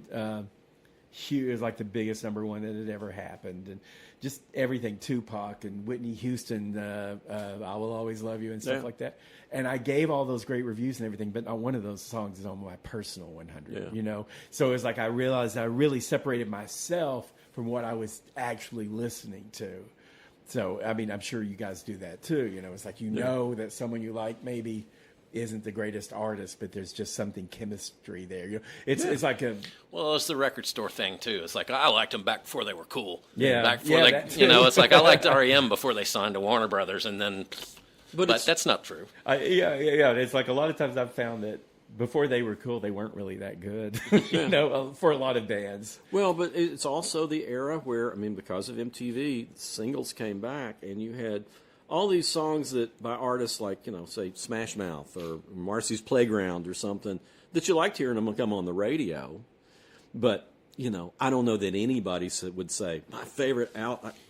huge. It was like the biggest number one that had ever happened, and just everything. Tupac and Whitney Houston, "I Will Always Love You" and stuff like that. And I gave all those great reviews and everything, but not one of those songs is on my personal 100. You know, so it was like I realized I really separated myself from what I was actually listening to. So I mean, I'm sure you guys do that too. You know, it's like know that someone you like maybe isn't the greatest artist, but there's just something chemistry there. You know, it's like a it's the record store thing too. It's like I liked them back before they were cool. Yeah, back before it's like I liked R&amp before they signed to Warner Brothers, and then, but that's not true. Yeah. It's like a lot of times I've found that before they were cool, they weren't really that good. You know, for a lot of bands. Well, but it's also the era where, I mean, because of MTV, singles came back, and you had all these songs that by artists like, you know, say Smash Mouth or Marcy's Playground or something that you liked hearing them come on the radio. But, you know, I don't know that anybody would say, my favorite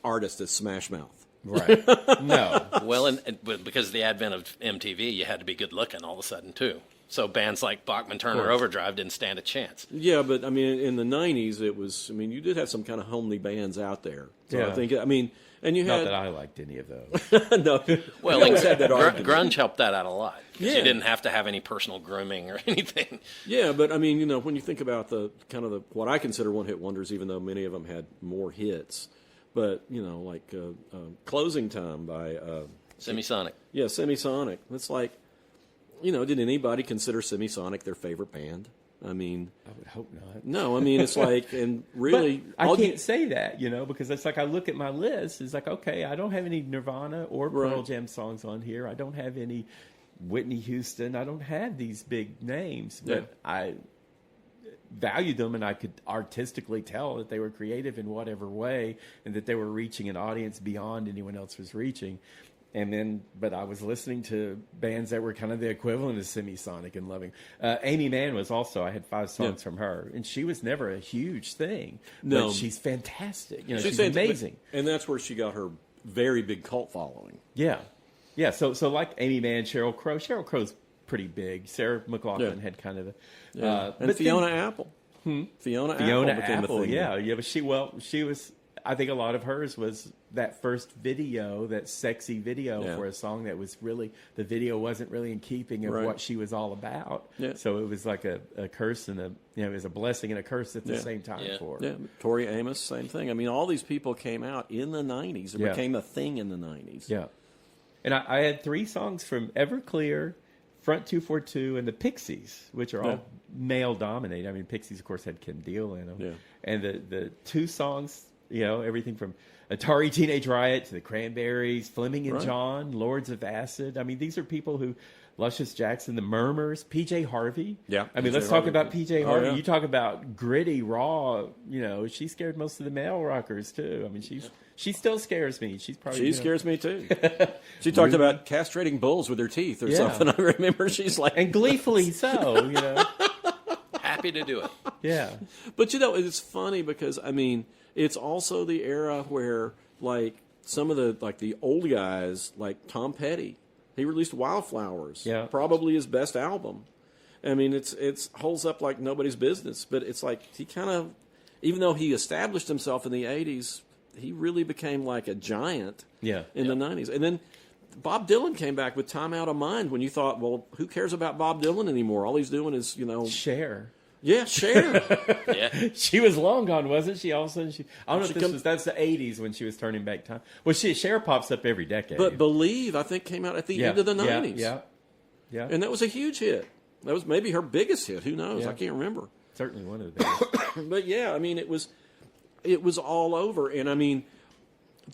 artist is Smash Mouth. Right. No. Well, but because of the advent of MTV, you had to be good looking all of a sudden, too. So bands like Bachman Turner Overdrive didn't stand a chance. Yeah, but, I mean, in the 90s, it was, I mean, you did have some kind of homely bands out there. So Yeah. I think, I mean, and you Not had... that I liked any of those. No. Well, always had that argument. grunge helped that out a lot. 'Cause Yeah. you didn't have to have any personal grooming or anything. Yeah, but I mean, you know, when you think about the kind of what I consider one-hit wonders, even though many of them had more hits, but you know, like "Closing Time" by Semisonic. Yeah, Semisonic. It's like, you know, did anybody consider Semisonic their favorite band? I mean, I would hope not. no. I mean, it's like, and really, But I can't say that, you know, because it's like I look at my list. It's like, okay, I don't have any Nirvana or Pearl Jam songs on here. I don't have any Whitney Houston. I don't have these big names, but I valued them, and I could artistically tell that they were creative in whatever way, and that they were reaching an audience beyond anyone else was reaching. And then, but I was listening to bands that were kind of the equivalent of Semisonic and loving. Amy Mann was also, I had 5 songs from her, and she was never a huge thing. No. But she's fantastic. You know, she's fantastic. amazing. And that's where she got her very big cult following. Yeah. Yeah, so like Amy Mann, Sheryl Crow. Sheryl Crow's pretty big. Sarah McLachlan had kind of a... and Fiona Apple. Fiona Apple became a thing. Yeah, but she was... I think a lot of hers was that first video, that sexy video for a song that was really, the video wasn't really in keeping of what she was all about. Yeah. So it was like a curse and it was a blessing and a curse at the same time for her. Yeah, Tori Amos, same thing. I mean, all these people came out in the 90s. It became a thing in the 90s. Yeah. And I had 3 songs from Everclear, Front 242, and the Pixies, which are all male dominated. I mean, Pixies, of course, had Kim Deal in them. Yeah. And the 2 songs, you know, everything from Atari Teenage Riot to the Cranberries, Fleming and John, Lords of Acid. I mean, these are people who, Luscious Jackson, the Murmurs, PJ Harvey. Yeah. I mean, let's talk about PJ Harvey. You talk about gritty, raw, you know, she scared most of the male rockers too. I mean, she still scares me. She's probably... She scares me too. She talked about castrating bulls with her teeth or something. I remember she's like... And gleefully so, you know. Happy to do it. Yeah. But, you know, it's funny because, I mean... It's also the era where, like, some of the old guys, like Tom Petty, he released Wildflowers, probably his best album. I mean, it's holds up like nobody's business, but it's like he kind of, even though he established himself in the 80s, he really became like a giant in the 90s. And then Bob Dylan came back with Time Out of Mind when you thought, well, who cares about Bob Dylan anymore? All he's doing is, you know... Cher. Yeah, Cher. She was long gone, wasn't she? All of a sudden, I don't know if that's the 80s when she was turning back time. Well, Cher pops up every decade. But Believe, I think, came out at the end of the 90s. Yeah. And that was a huge hit. That was maybe her biggest hit. Who knows? I can't remember. Certainly one of the biggest. But yeah, I mean, it was all over. And I mean,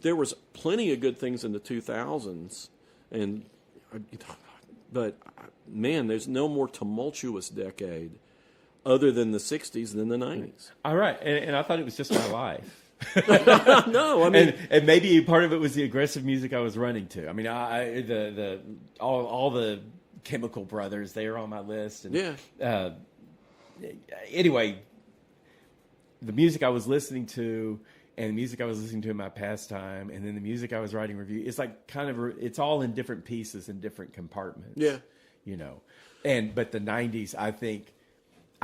there was plenty of good things in the 2000s. But man, there's no more tumultuous decade other than the 60s than the 90s. All right. And I thought it was just my life. No, I mean... And maybe part of it was the aggressive music I was running to. I mean, all the Chemical Brothers, they are on my list. And, anyway, the music I was listening to and the music I was listening to in my pastime and then the music I was writing review, it's like it's all in different pieces in different compartments. Yeah. You know. But the 90s, I think...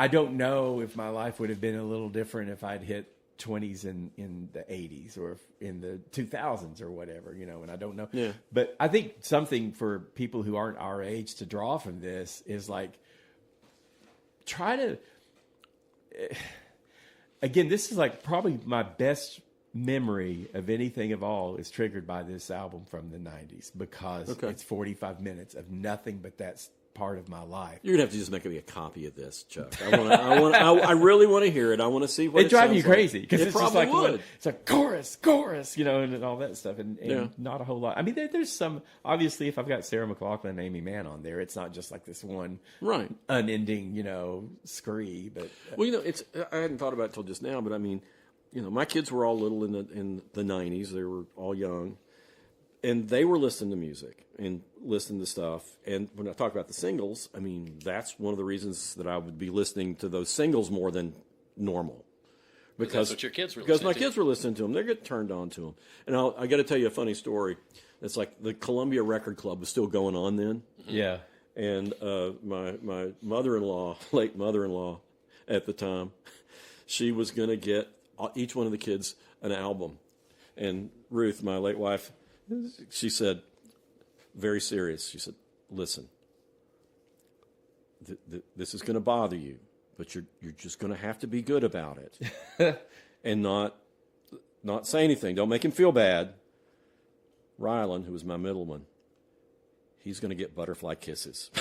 I don't know if my life would have been a little different if I'd hit 20s in the 80s or in the 2000s or whatever, and I don't know. Yeah. But I think something for people who aren't our age to draw from this is like, try to, again, this is like probably my best memory of anything of all is triggered by this album from the 90s because it's 45 minutes of nothing but that's part of my life. You're gonna have to just make me a copy of this, Chuck. I really want to hear it. I want to see what it drives you crazy because it's just like would. It's a chorus, and all that stuff, and not a whole lot. I mean, there's some obviously. If I've got Sarah McLachlan and Amy Mann on there, it's not just like this one unending scree. But it's I hadn't thought about it till just now, but I mean, my kids were all little in the 90s. They were all young. And they were listening to music and listening to stuff. And when I talk about the singles, I mean, that's one of the reasons that I would be listening to those singles more than normal. Because that's what your kids were listening to. Because my kids were listening to them. They get turned on to them. And I got to tell you a funny story. It's like the Columbia Record Club was still going on then. Yeah. And my mother-in-law, late mother-in-law at the time, she was going to get each one of the kids an album. And Ruth, my late wife, she said, very serious, she said, listen, this is going to bother you, but you're just going to have to be good about it and not say anything. Don't make him feel bad. Rylan, who was my middle one, he's going to get butterfly kisses.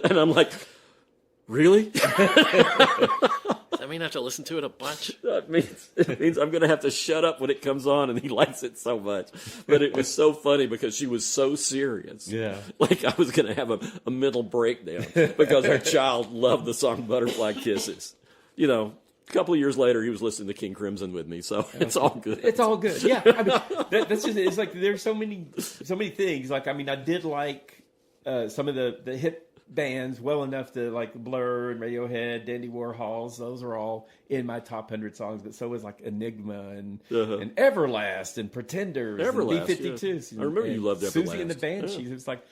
and I'm like, really? I mean, I have to listen to it a bunch. It means I'm going to have to shut up when it comes on, and he likes it so much. But it was so funny because she was so serious. Yeah. Like I was going to have a mental breakdown because her child loved the song Butterfly Kisses. A couple of years later, he was listening to King Crimson with me, so it's all good. It's all good. Yeah. I mean, that's just, it's like there's so many things. Like, I mean, I did like some of the hit bands well enough to like Blur and Radiohead, Dandy Warhols. Those are all in my top 100 songs. But so was like Enigma and Everlast and Pretenders Everlast, and B-52s. Yeah. I remember you loved Everlast. Susie and the Banshees. It was like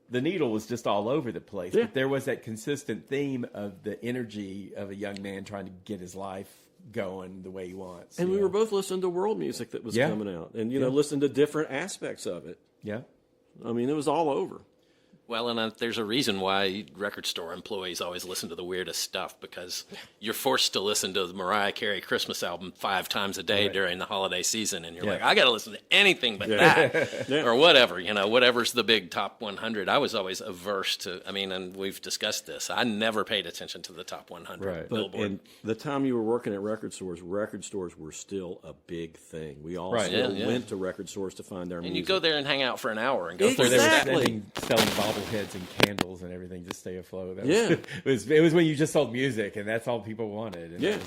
the needle was just all over the place. Yeah. But there was that consistent theme of the energy of a young man trying to get his life going the way he wants. And we were both listening to world music that was coming out, and listening to different aspects of it. Yeah. I mean, it was all over. Well, and there's a reason why record store employees always listen to the weirdest stuff, because you're forced to listen to the Mariah Carey Christmas album 5 times a day during the holiday season, and you're like, I got to listen to anything but that, or whatever, whatever's the big top 100. I was always averse to, and we've discussed this. I never paid attention to the top 100 Billboard. And the time you were working at record stores were still a big thing. We all went to record stores to find our music. And you go there and hang out for an hour and go Exactly. through their Selling bobbleheads and candles and everything to stay afloat. It was when you just sold music, and that's all people wanted. And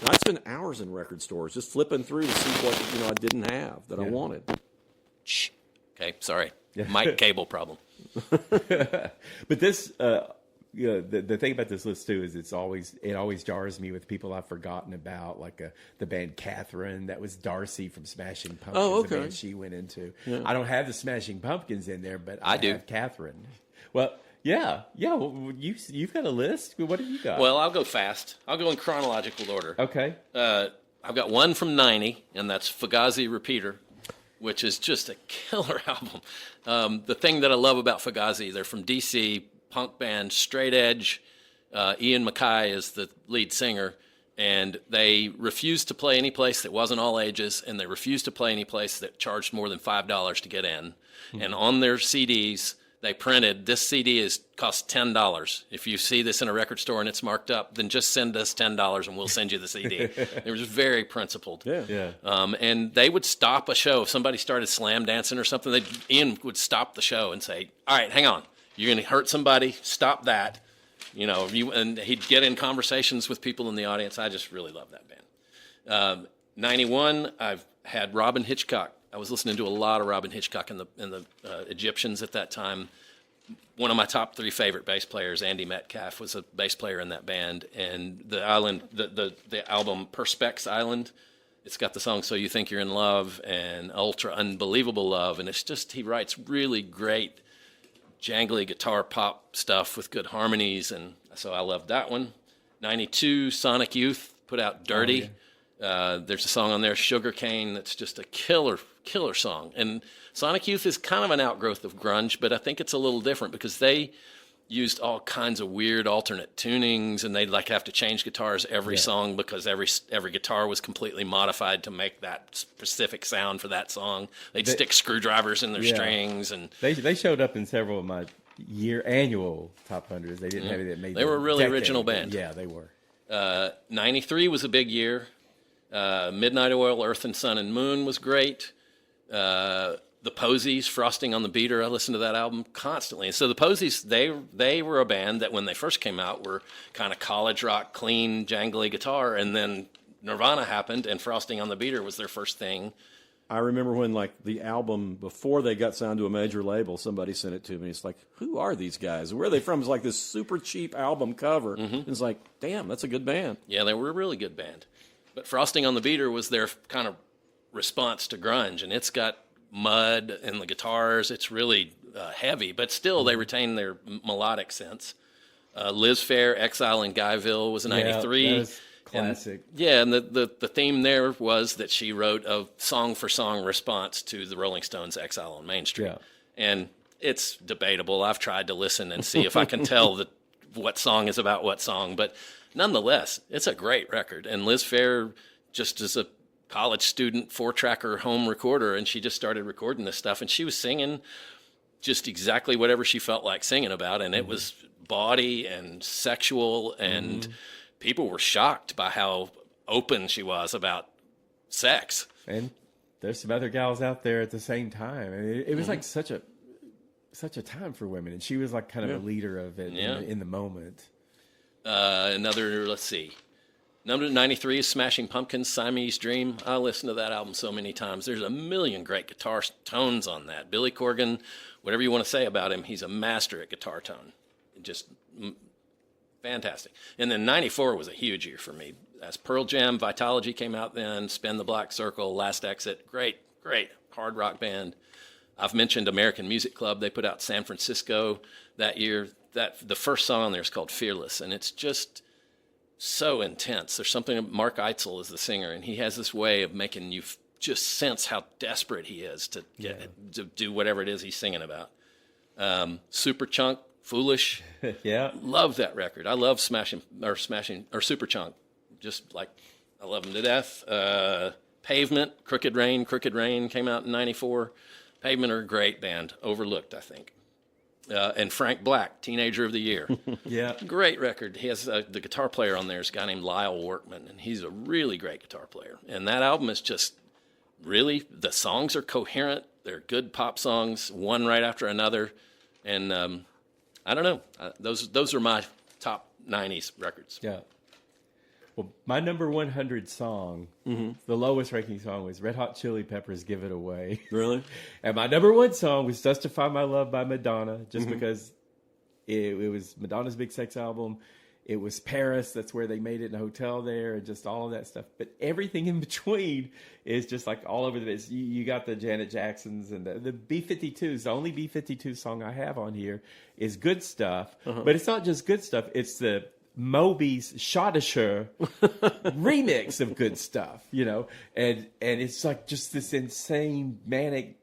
I spent hours in record stores just flipping through to see what I didn't have that I wanted. Shh. Okay, sorry. Mic cable problem. But this, the thing about this list too is it always jars me with people I've forgotten about, like the band Catherine. That was Darcy from Smashing Pumpkins. The band she went into. Yeah. I don't have the Smashing Pumpkins in there, but I do have Catherine. Well, yeah. Well, you've got a list. What have you got? Well, I'll go fast. I'll go in chronological order. Okay. I've got one from '90, and that's Fugazi Repeater, which is just a killer album. The thing that I love about Fugazi, they're from D.C., punk band, straight edge. Ian Mackay is the lead singer, and they refused to play any place that wasn't all ages, and they refused to play any place that charged more than $5 to get in. Mm-hmm. And on their CDs, they printed, this CD costs $10. If you see this in a record store and it's marked up, then just send us $10 and we'll send you the CD. It was very principled. Yeah. And they would stop a show. If somebody started slam dancing or something, Ian would stop the show and say, all right, hang on. You're going to hurt somebody. Stop that. And he'd get in conversations with people in the audience. I just really love that band. 91, I've had Robin Hitchcock. I was listening to a lot of Robin Hitchcock and the Egyptians at that time. One of my top 3 favorite bass players, Andy Metcalf, was a bass player in that band. And the album Perspex Island, it's got the song So You Think You're in Love and Ultra Unbelievable Love. And it's just, he writes really great jangly guitar pop stuff with good harmonies, and so I loved that one. 92, Sonic Youth put out Dirty. There's a song on there, Sugarcane, that's just a killer song. And Sonic Youth is kind of an outgrowth of grunge, but I think it's a little different because they used all kinds of weird alternate tunings, and they'd like have to change guitars every song because every guitar was completely modified to make that specific sound for that song. They'd stick screwdrivers in their strings, and they showed up in several of my annual top 100s. They didn't have it that made. They were a really original band. Yeah, they were. 93 was a big year. Midnight Oil, Earth and Sun and Moon was great. The Posies, Frosting on the Beater, I listened to that album constantly. And so the Posies, they were a band that when they first came out were kind of college rock, clean, jangly guitar, and then Nirvana happened, and Frosting on the Beater was their first thing. I remember when, like, the album, before they got signed to a major label, somebody sent it to me. It's like, who are these guys? Where are they from? It's like this super cheap album cover. Mm-hmm. It's like, damn, that's a good band. Yeah, they were a really good band. But Frosting on the Beater was their kind of response to grunge, and it's got mud in the guitars. It's really heavy, but still they retain their melodic sense. Liz Phair, Exile in Guyville was in 93. Yeah, that was classic. And the theme there was that she wrote a song-for-song response to the Rolling Stones' Exile on Main Street. Yeah. And it's debatable. I've tried to listen and see if I can tell what song is about what song, but nonetheless, it's a great record. And Liz Phair, just as a college student, 4-tracker home recorder, and she just started recording this stuff, and she was singing just exactly whatever she felt like singing about, and it was bawdy and sexual, and people were shocked by how open she was about sex. And there's some other gals out there at the same time. I mean, it was like such a time for women, and she was like kind of a leader of it in the moment. Let's see. Number 93 is Smashing Pumpkins' Siamese Dream. I listened to that album so many times. There's a million great guitar tones on that. Billy Corgan, whatever you want to say about him, he's a master at guitar tone. Just fantastic. And then 94 was a huge year for me. As Pearl Jam, Vitalogy came out then, Spin the Black Circle, Last Exit. Great hard rock band. I've mentioned American Music Club. They put out San Francisco that year. The first song on there is called Fearless, and it's just so intense. There's something, Mark Eitzel is the singer, and he has this way of making you just sense how desperate he is to do whatever it is he's singing about. Superchunk, Foolish. Yeah. Love that record. I love Smashing or Superchunk. Just like, I love them to death. Pavement, Crooked Rain came out in 94. Pavement are a great band. Overlooked, I think. And Frank Black, Teenager of the Year. Yeah. Great record. He has the guitar player on there is a guy named Lyle Workman, and he's a really great guitar player. And that album is just really, the songs are coherent. They're good pop songs, one right after another. And I don't know. Those are my top 90s records. Yeah. Well, my number 100 song, the lowest ranking song, was Red Hot Chili Peppers' Give It Away. Really? And my number one song was Justify My Love by Madonna, just because it was Madonna's Big Sex album. It was Paris. That's where they made it in a hotel there, and just all of that stuff. But everything in between is just like all over the place. You got the Janet Jacksons and the B-52s. The only B-52 song I have on here is Good Stuff. But it's not just Good Stuff. It's the Moby's Shadisher remix of Good Stuff, and it's like just this insane manic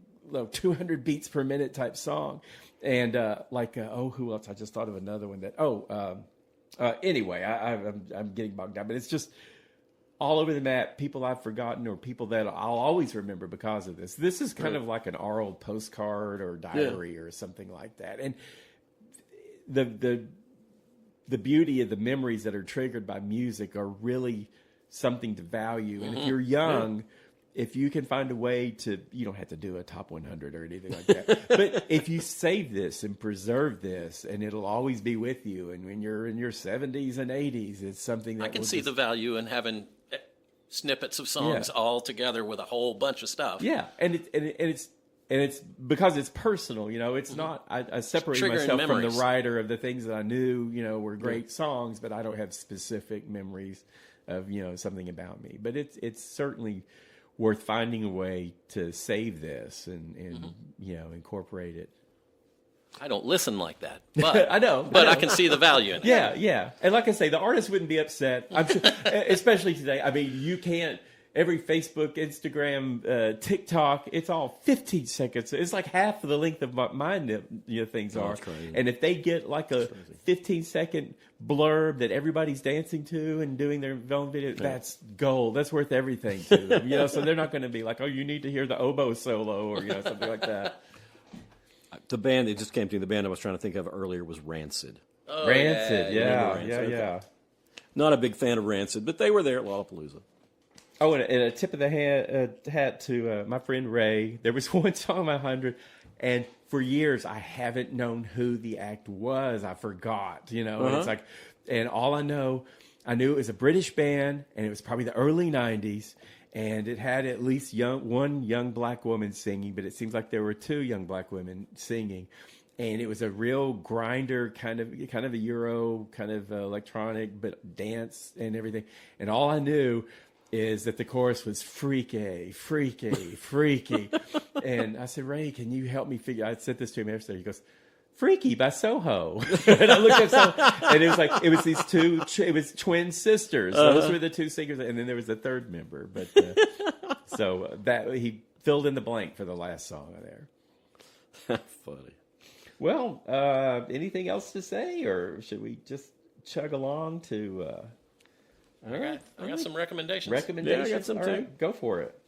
200 beats per minute type song. And who else? I just thought of another one anyway, I'm getting bogged down, but it's just all over the map, people I've forgotten or people that I'll always remember because of this. This is kind of like an oral postcard or diary or something like that. And the beauty of the memories that are triggered by music are really something to value. And if you're young, if you can find a way to, you don't have to do a top 100 or anything like that, but if you save this and preserve this, and it'll always be with you, and when you're in your 70s and 80s, it's something that I can see the value in having snippets of songs all together with a whole bunch of stuff. Yeah, and it's because it's personal, it's not, I separate myself from the writer of the things that I knew, were great songs, but I don't have specific memories of, something about me. But it's certainly worth finding a way to save this and incorporate it. I don't listen like that, but I know, but I can see the value in it. Yeah. And like I say, the artist wouldn't be upset. I'm sure, especially today. I mean, you can't. Every Facebook, Instagram, TikTok, it's all 15 seconds. It's like half of the length of mine things are. And if they get like a 15-second blurb that everybody's dancing to and doing their own video, that's gold. That's worth everything to them. So they're not going to be like, oh, you need to hear the oboe solo or something like that. The band, it just came to me, the band I was trying to think of earlier was Rancid. Oh, Rancid, yeah. Okay. Not a big fan of Rancid, but they were there at Lollapalooza. Oh, and a tip of the hat to my friend Ray. There was one song on my 100, and for years I haven't known who the act was. I forgot, And it's like, and all I knew it was a British band, and it was probably the early '90s, and it had at least one young black woman singing, but it seems like there were two young black women singing. And it was a real grinder, kind of a Euro, kind of electronic, but dance and everything. And all I knew is that the chorus was freaky, freaky, freaky. And I said, Ray, can you help me figure? I said this to him yesterday. He goes, Freaky by Soho. And I looked up Soho, and it was like, it was these two, it was twin sisters. Those were the two singers. And then there was a third member. But so that he filled in the blank for the last song there. Funny. Well, anything else to say, or should we just chug along to? I got some recommendations. Recommendations. Yeah, I got some All too. right, go for it.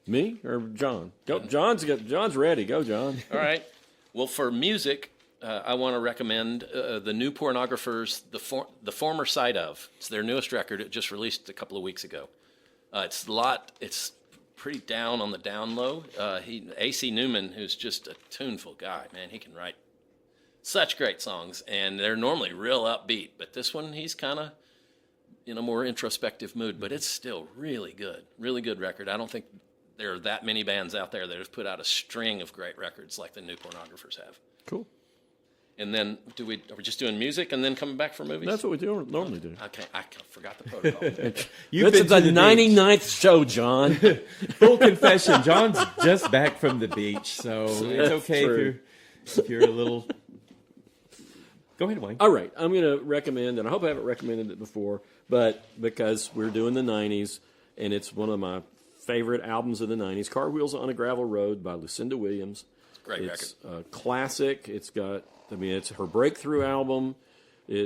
Me or John? Go. John's ready. Go, John. All right. Well, for music, I want to recommend the new Pornographers, the Former Side Of. It's their newest record. It just released a couple of weeks ago. It's pretty down on the down low. A.C. Newman, who's just a tuneful guy, man, he can write such great songs, and they're normally real upbeat. But this one, he's kind of in a more introspective mood, but it's still really good record. I don't think there are that many bands out there that have put out a string of great records like the new Pornographers have. Cool. And then, are we just doing music and then coming back for movies? That's what we normally do. Okay, I forgot the protocol. This is the 99th show, John. Full confession, John's just back from the beach, so it's okay if you're a little. Go ahead, Wayne. All right, I'm going to recommend, and I hope I haven't recommended it before, but because we're doing the 90s, and it's one of my favorite albums of the 90s, Car Wheels on a Gravel Road by Lucinda Williams. Great record. A classic. It's her breakthrough album.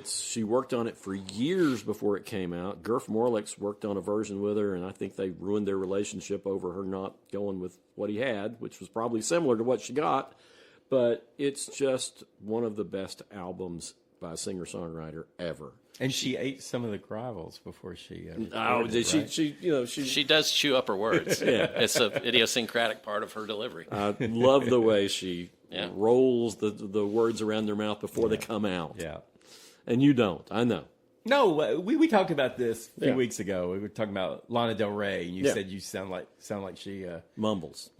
She worked on it for years before it came out. Gurf Morlix worked on a version with her, and I think they ruined their relationship over her not going with what he had, which was probably similar to what she got. But it's just one of the best albums by a singer-songwriter ever. And she ate some of the gravels before she. She does chew up her words. Yeah. It's an idiosyncratic part of her delivery. I love the way she rolls the words around their mouth before they come out. Yeah. And you don't. I know. No, we talked about this a few weeks ago. We were talking about Lana Del Rey, and you said you sound like she mumbles.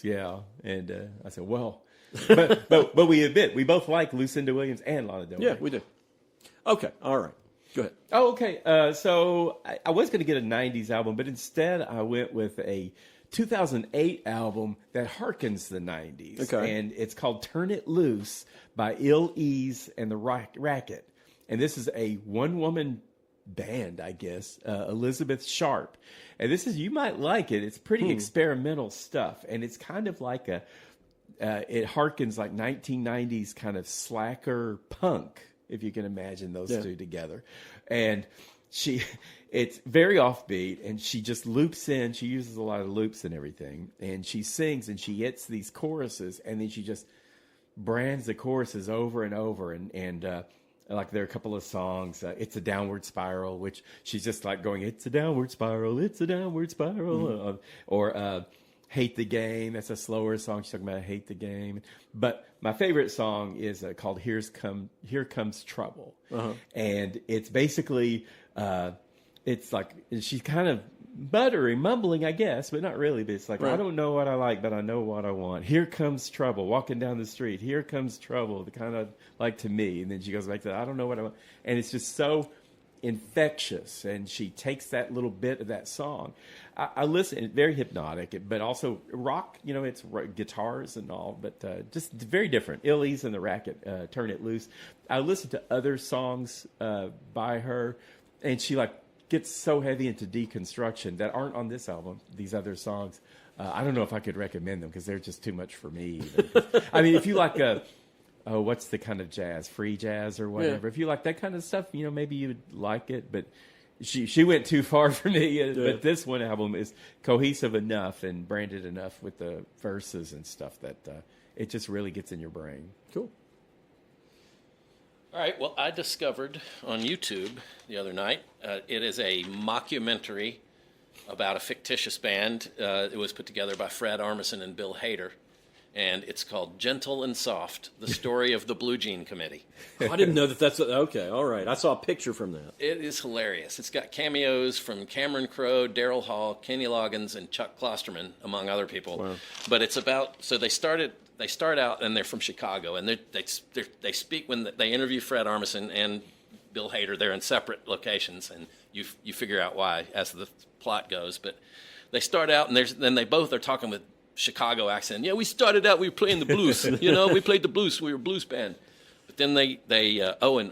Yeah, and I said, well, but we admit we both like Lucinda Williams and Lana Del Rey. Yeah, we do. Okay, all right. Go ahead. Oh, okay. So I was going to get a 90s album, but instead I went with a 2008 album that harkens the 90s. Okay. And it's called Turn It Loose by Ill Ease and the Racket. And this is a one-woman band, I guess, Elizabeth Sharp. And you might like it. It's pretty experimental stuff. And it's kind of like it harkens like 1990s kind of slacker punk, if you can imagine those two together. And it's very offbeat, and she just loops in. She uses a lot of loops and everything. And she sings, and she hits these choruses, and then she just brands the choruses over and over. And like there are a couple of songs, It's a Downward Spiral, which she's just like going, it's a downward spiral, it's a downward spiral. Or Hate the Game. That's a slower song. She's talking about Hate the Game. But my favorite song is called Here Comes Trouble. Uh-huh. And it's basically, it's like, she's kind of mumbling, I guess, but not really. But it's like, right. I don't know what I like, but I know what I want. Here comes trouble. Walking down the street. Here comes trouble. The kind of like to me. And then she goes back to, I don't know what I want. And it's just so infectious, and she takes that little bit of that song. I listen, very hypnotic, but also rock, it's guitars and all, but just very different. Illy's and the Racket, Turn It Loose. I listen to other songs by her, and she gets so heavy into deconstruction that aren't on this album, these other songs. I don't know if I could recommend them because they're just too much for me. I mean, if you like what's the kind of jazz, free jazz or whatever, if you like that kind of stuff, maybe you would like it, but she went too far for me. But this one album is cohesive enough and branded enough with the verses and stuff that it just really gets in your brain. Cool. All right, well, I discovered on YouTube the other night, it is a mockumentary about a fictitious band. It was put together by Fred Armisen and Bill Hader, and it's called Gentle and Soft, the story of the Blue Jean Committee. Oh, I didn't know that's okay. All right, I saw a picture from that. It is hilarious. It's got cameos from Cameron Crowe, Daryl Hall, Kenny Loggins, and Chuck Klosterman, among other people. Wow. But it's about, so they start out, and they're from Chicago, and they speak when they interview Fred Armisen and Bill Hader. They're in separate locations, and you figure out why as the plot goes. But they start out, and then they both are talking with Chicago accent. Yeah, we started out, we were playing the blues. We played the blues. We were a blues band. But then and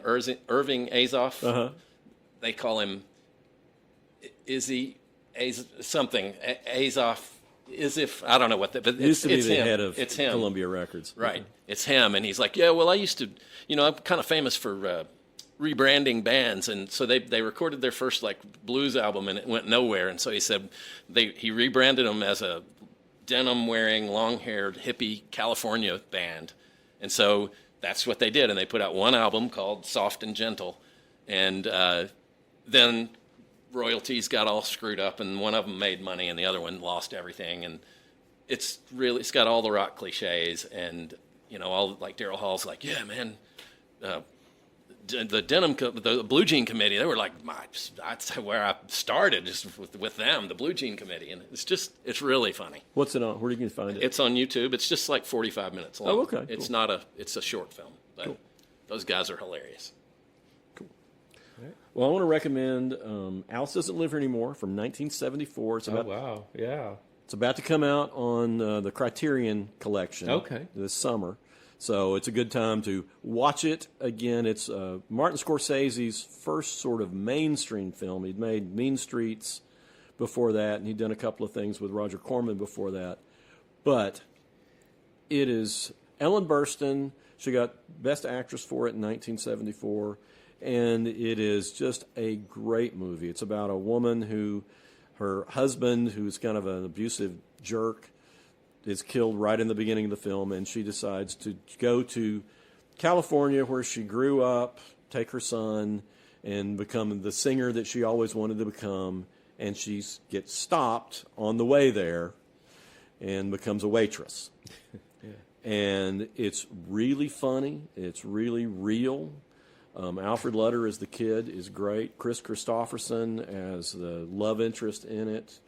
Irving Azoff, they call him Izzy something. Azoff, Izif, I don't know what that, but used to be the him. head of It's him. Columbia Records. Right. It's him. And he's like, yeah, well, I used to, I'm kind of famous for rebranding bands, and so they recorded their first blues album, and it went nowhere. And so he said he rebranded them as a denim-wearing, long-haired, hippie California band. And so that's what they did, and they put out one album called Soft and Gentle. And then royalties got all screwed up, and one of them made money, and the other one lost everything. And it's got all the rock cliches, and all Daryl Hall's like, yeah, man, the Blue Jean Committee, they were like, that's where I started, just with them, the Blue Jean Committee, and it's really funny. What's it on? Where you can find it? It's on YouTube. It's just 45 minutes long. Oh, okay. It's cool. It's a short film, but those guys are hilarious. Cool. Right. Well, I want to recommend Alice Doesn't Live Here Anymore from 1974. It's about, wow, yeah. It's about to come out on the Criterion Collection this summer. So it's a good time to watch it again. It's Martin Scorsese's first sort of mainstream film. He'd made Mean Streets before that, and he'd done a couple of things with Roger Corman before that. But it is Ellen Burstyn. She got Best Actress for it in 1974, and it is just a great movie. It's about a woman her husband, who's kind of an abusive jerk, is killed right in the beginning of the film, and she decides to go to California, where she grew up, take her son, and become the singer that she always wanted to become. And she gets stopped on the way there and becomes a waitress. And it's really funny. It's really real. Alfred Lutter as the kid is great. Chris Christopherson as the love interest in it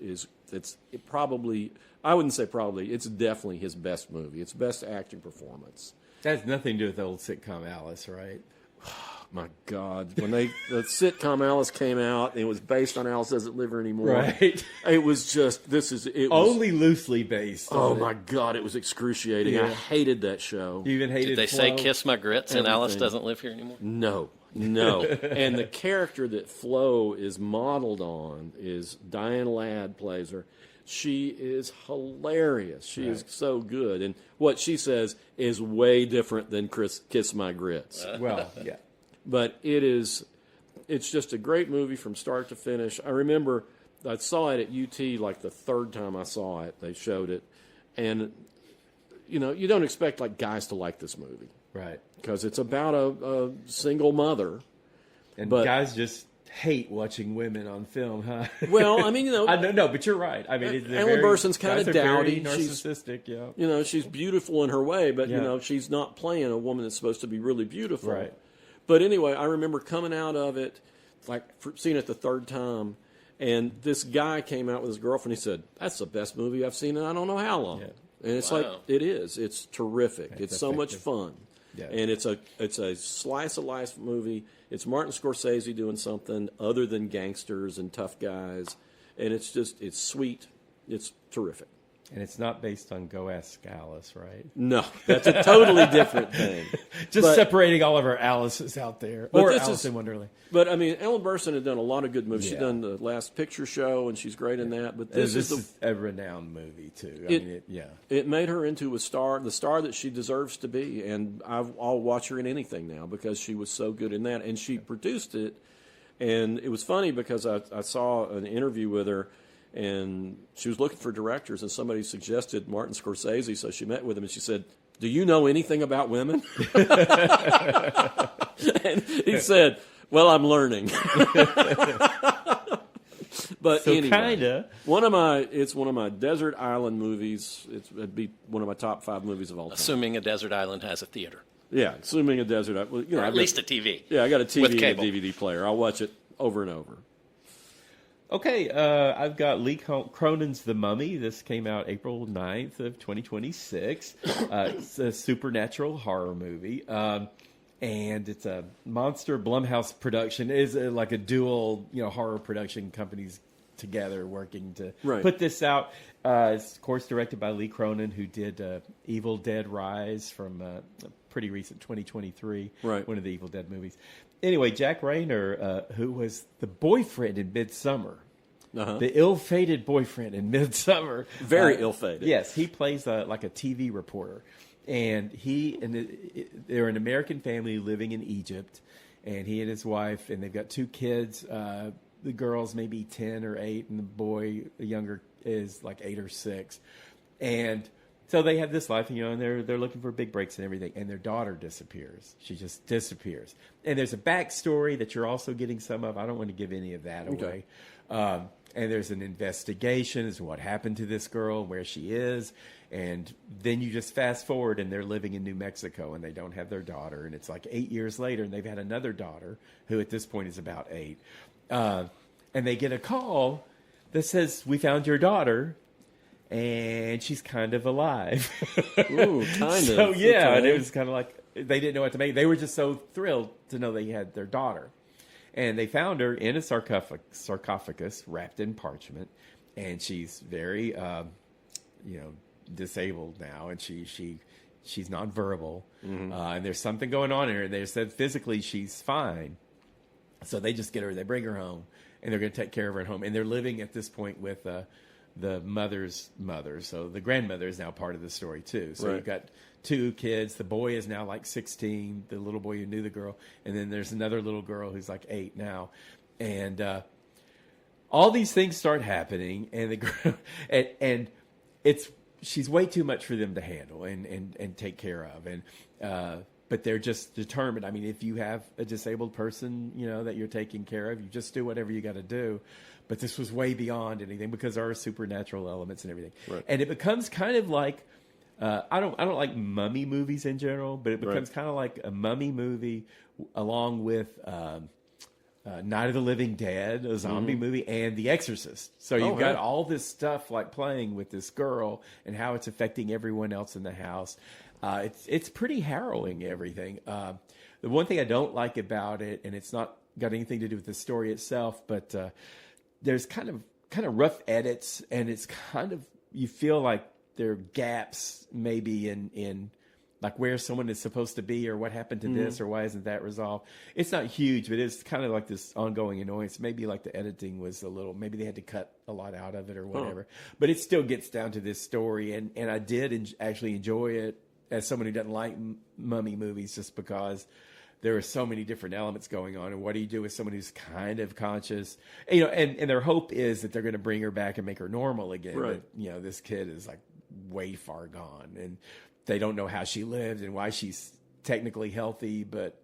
I wouldn't say probably, it's definitely his best movie. It's best acting performance. That has nothing to do with the old sitcom Alice, right? My God. When the sitcom Alice came out, it was based on Alice Doesn't Live Here Anymore. Right. It was just, only loosely based. Oh, my God. It was excruciating. Yeah. I hated that show. You even hated Did they say Kiss My Grits and Alice Doesn't Live Here Anymore? No. And the character that Flo is modeled on is Diane Ladd plays her. She is hilarious. She is so good. And what she says is way different than Kiss My Grits. Well, yeah. But it's just a great movie from start to finish. I remember I saw it at UT the third time I saw it. They showed it. And, you don't expect guys to like this movie. Right. Because it's about a single mother. And guys just hate watching women on film, huh? Well, I mean, I don't know, but you're right. I mean, Ellen Burstyn's kind of dowdy, narcissistic. She's beautiful in her way, but she's not playing a woman that's supposed to be really beautiful. Right. But anyway, I remember coming out of it, seeing it the third time, and this guy came out with his girlfriend. He said, "That's the best movie I've seen in I don't know how long." Yeah. And it's it is. It's terrific. It's so much fun. Yeah. And it's a slice of life movie. It's Martin Scorsese doing something other than gangsters and tough guys, and it's sweet. It's terrific. And it's not based on Go Ask Alice, right? No, that's a totally different thing. Just separating all of our Alices out there. Or Alice in Wonderland. But, I mean, Ellen Burstyn had done a lot of good movies. Yeah. She's done The Last Picture Show, and she's great in that. But this is a renowned movie, too. It made her into the star that she deserves to be. And I'll watch her in anything now because she was so good in that. And she produced it. And it was funny because I saw an interview with her, and she was looking for directors, and somebody suggested Martin Scorsese, so she met with him, and she said, "Do you know anything about women?" And he said, "Well, I'm learning." But so anyway, kinda. It's one of my desert island movies. It'd be one of my top 5 movies of all time. Assuming a desert island has a theater. Yeah, assuming a desert island. Or at least a TV. Yeah, I got a TV with and cable. a DVD player. I'll watch it over and over. Okay, I've got Lee Cronin's The Mummy. This came out April 9th of 2026. It's a supernatural horror movie. And it's a Monster Blumhouse production. It is like a dual, horror production companies together working to put this out. It's, of course, directed by Lee Cronin, who did Evil Dead Rise from a pretty recent 2023, one of the Evil Dead movies. Anyway, Jack Rayner, who was the boyfriend in Midsummer, the ill-fated boyfriend in Midsummer. Very ill-fated. Yes, he plays like a TV reporter. And they're an American family living in Egypt, and he and his wife, and they've got 2 kids. The girl's maybe 10 or 8, and the boy, the younger, is like 8 or 6. And so they have this life, and they're looking for big breaks and everything. And their daughter disappears. She just disappears. And there's a backstory that you're also getting some of. I don't want to give any of that away. And there's an investigation as to what happened to this girl, where she is. And then you just fast forward, and they're living in New Mexico, and they don't have their daughter. And it's like 8 years later, and they've had another daughter, who at this point is about 8. And they get a call that says, "We found your daughter, and she's kind of alive." Ooh, kind of. So, yeah, and it was kind of like they didn't know what to make. They were just so thrilled to know they had their daughter. And they found her in a sarcophagus wrapped in parchment, and she's very, disabled now, and she's nonverbal, and there's something going on in her. And they said physically she's fine, so they just get her, they bring her home, and they're going to take care of her at home. And they're living at this point with the mother's mother, so the grandmother is now part of the story too. So you've got 2 kids. The boy is now like 16, the little boy who knew the girl, and then there's another little girl who's like 8 now, and all these things start happening, and the girl, and she's way too much for them to handle and take care of, and but they're just determined. I mean, if you have a disabled person, that you're taking care of, you just do whatever you got to do. But this was way beyond anything, because there are supernatural elements and everything, and it becomes kind of like. I don't like mummy movies in general, but it becomes kind of like a mummy movie along with Night of the Living Dead, a zombie movie, and The Exorcist. So you've got all this stuff like playing with this girl and how it's affecting everyone else in the house. It's pretty harrowing, everything. The one thing I don't like about it, and it's not got anything to do with the story itself, but there's kind of rough edits, and it's kind of, you feel like there are gaps maybe in like where someone is supposed to be, or what happened to this, or why isn't that resolved. It's not huge, but it's kind of like this ongoing annoyance. Maybe like the editing was maybe they had to cut a lot out of it or whatever. But it still gets down to this story, and I did actually enjoy it as someone who doesn't like mummy movies, just because there are so many different elements going on. And what do you do with someone who's kind of conscious? And their hope is that they're going to bring her back and make her normal again. Right. But, this kid is like way far gone, and they don't know how she lived and why she's technically healthy, but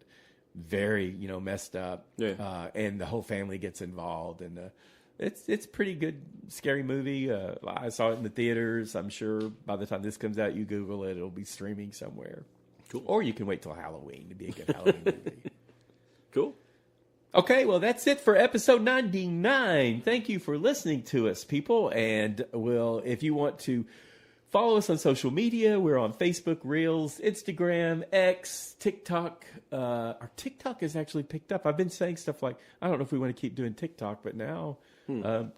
very, messed up. Yeah. And the whole family gets involved, and it's pretty good, scary movie. I saw it in the theaters. I'm sure by the time this comes out, you Google it, it'll be streaming somewhere. Cool. Or you can wait till Halloween to be a good Halloween movie. Cool. Okay, well, that's it for episode 99. Thank you for listening to us, people. And, if you want to Follow us on social media. We're on Facebook, Reels, Instagram, X, TikTok. Our TikTok is actually picked up. I've been saying stuff like, I don't know if we want to keep doing TikTok, but now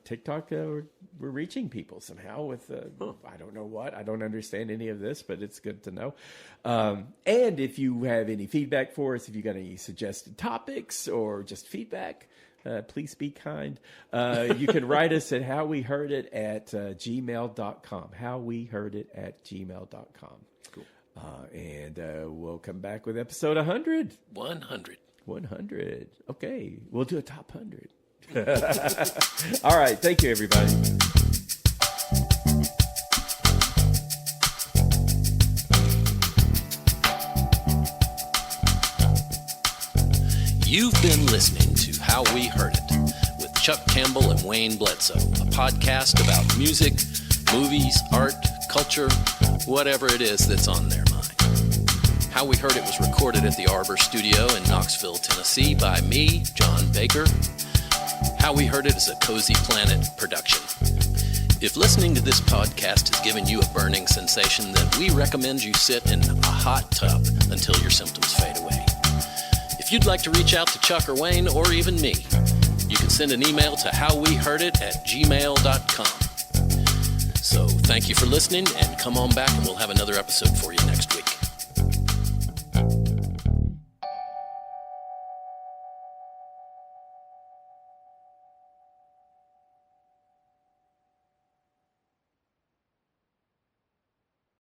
TikTok, we're reaching people somehow with, I don't know what. I don't understand any of this, but it's good to know. And if you have any feedback for us, if you got any suggested topics or just feedback, please be kind. You can write us at howweheardit at gmail.com. howweheardit@gmail.com. Cool. And we'll come back with episode 100. 100. Okay. We'll do a top 100. All right. Thank you, everybody. You've been listening to How We Heard It with Chuck Campbell and Wayne Bledsoe, a podcast about music, movies, art, culture, whatever it is that's on their mind. How We Heard It was recorded at the Arbor Studio in Knoxville, Tennessee by me, John Baker. How We Heard It is a Cozy Planet production. If listening to this podcast has given you a burning sensation, then we recommend you sit in a hot tub until your symptoms fade away. If you'd like to reach out to Chuck or Wayne or even me, you can send an email to howweheardit@gmail.com. So thank you for listening, and come on back and we'll have another episode for you next week.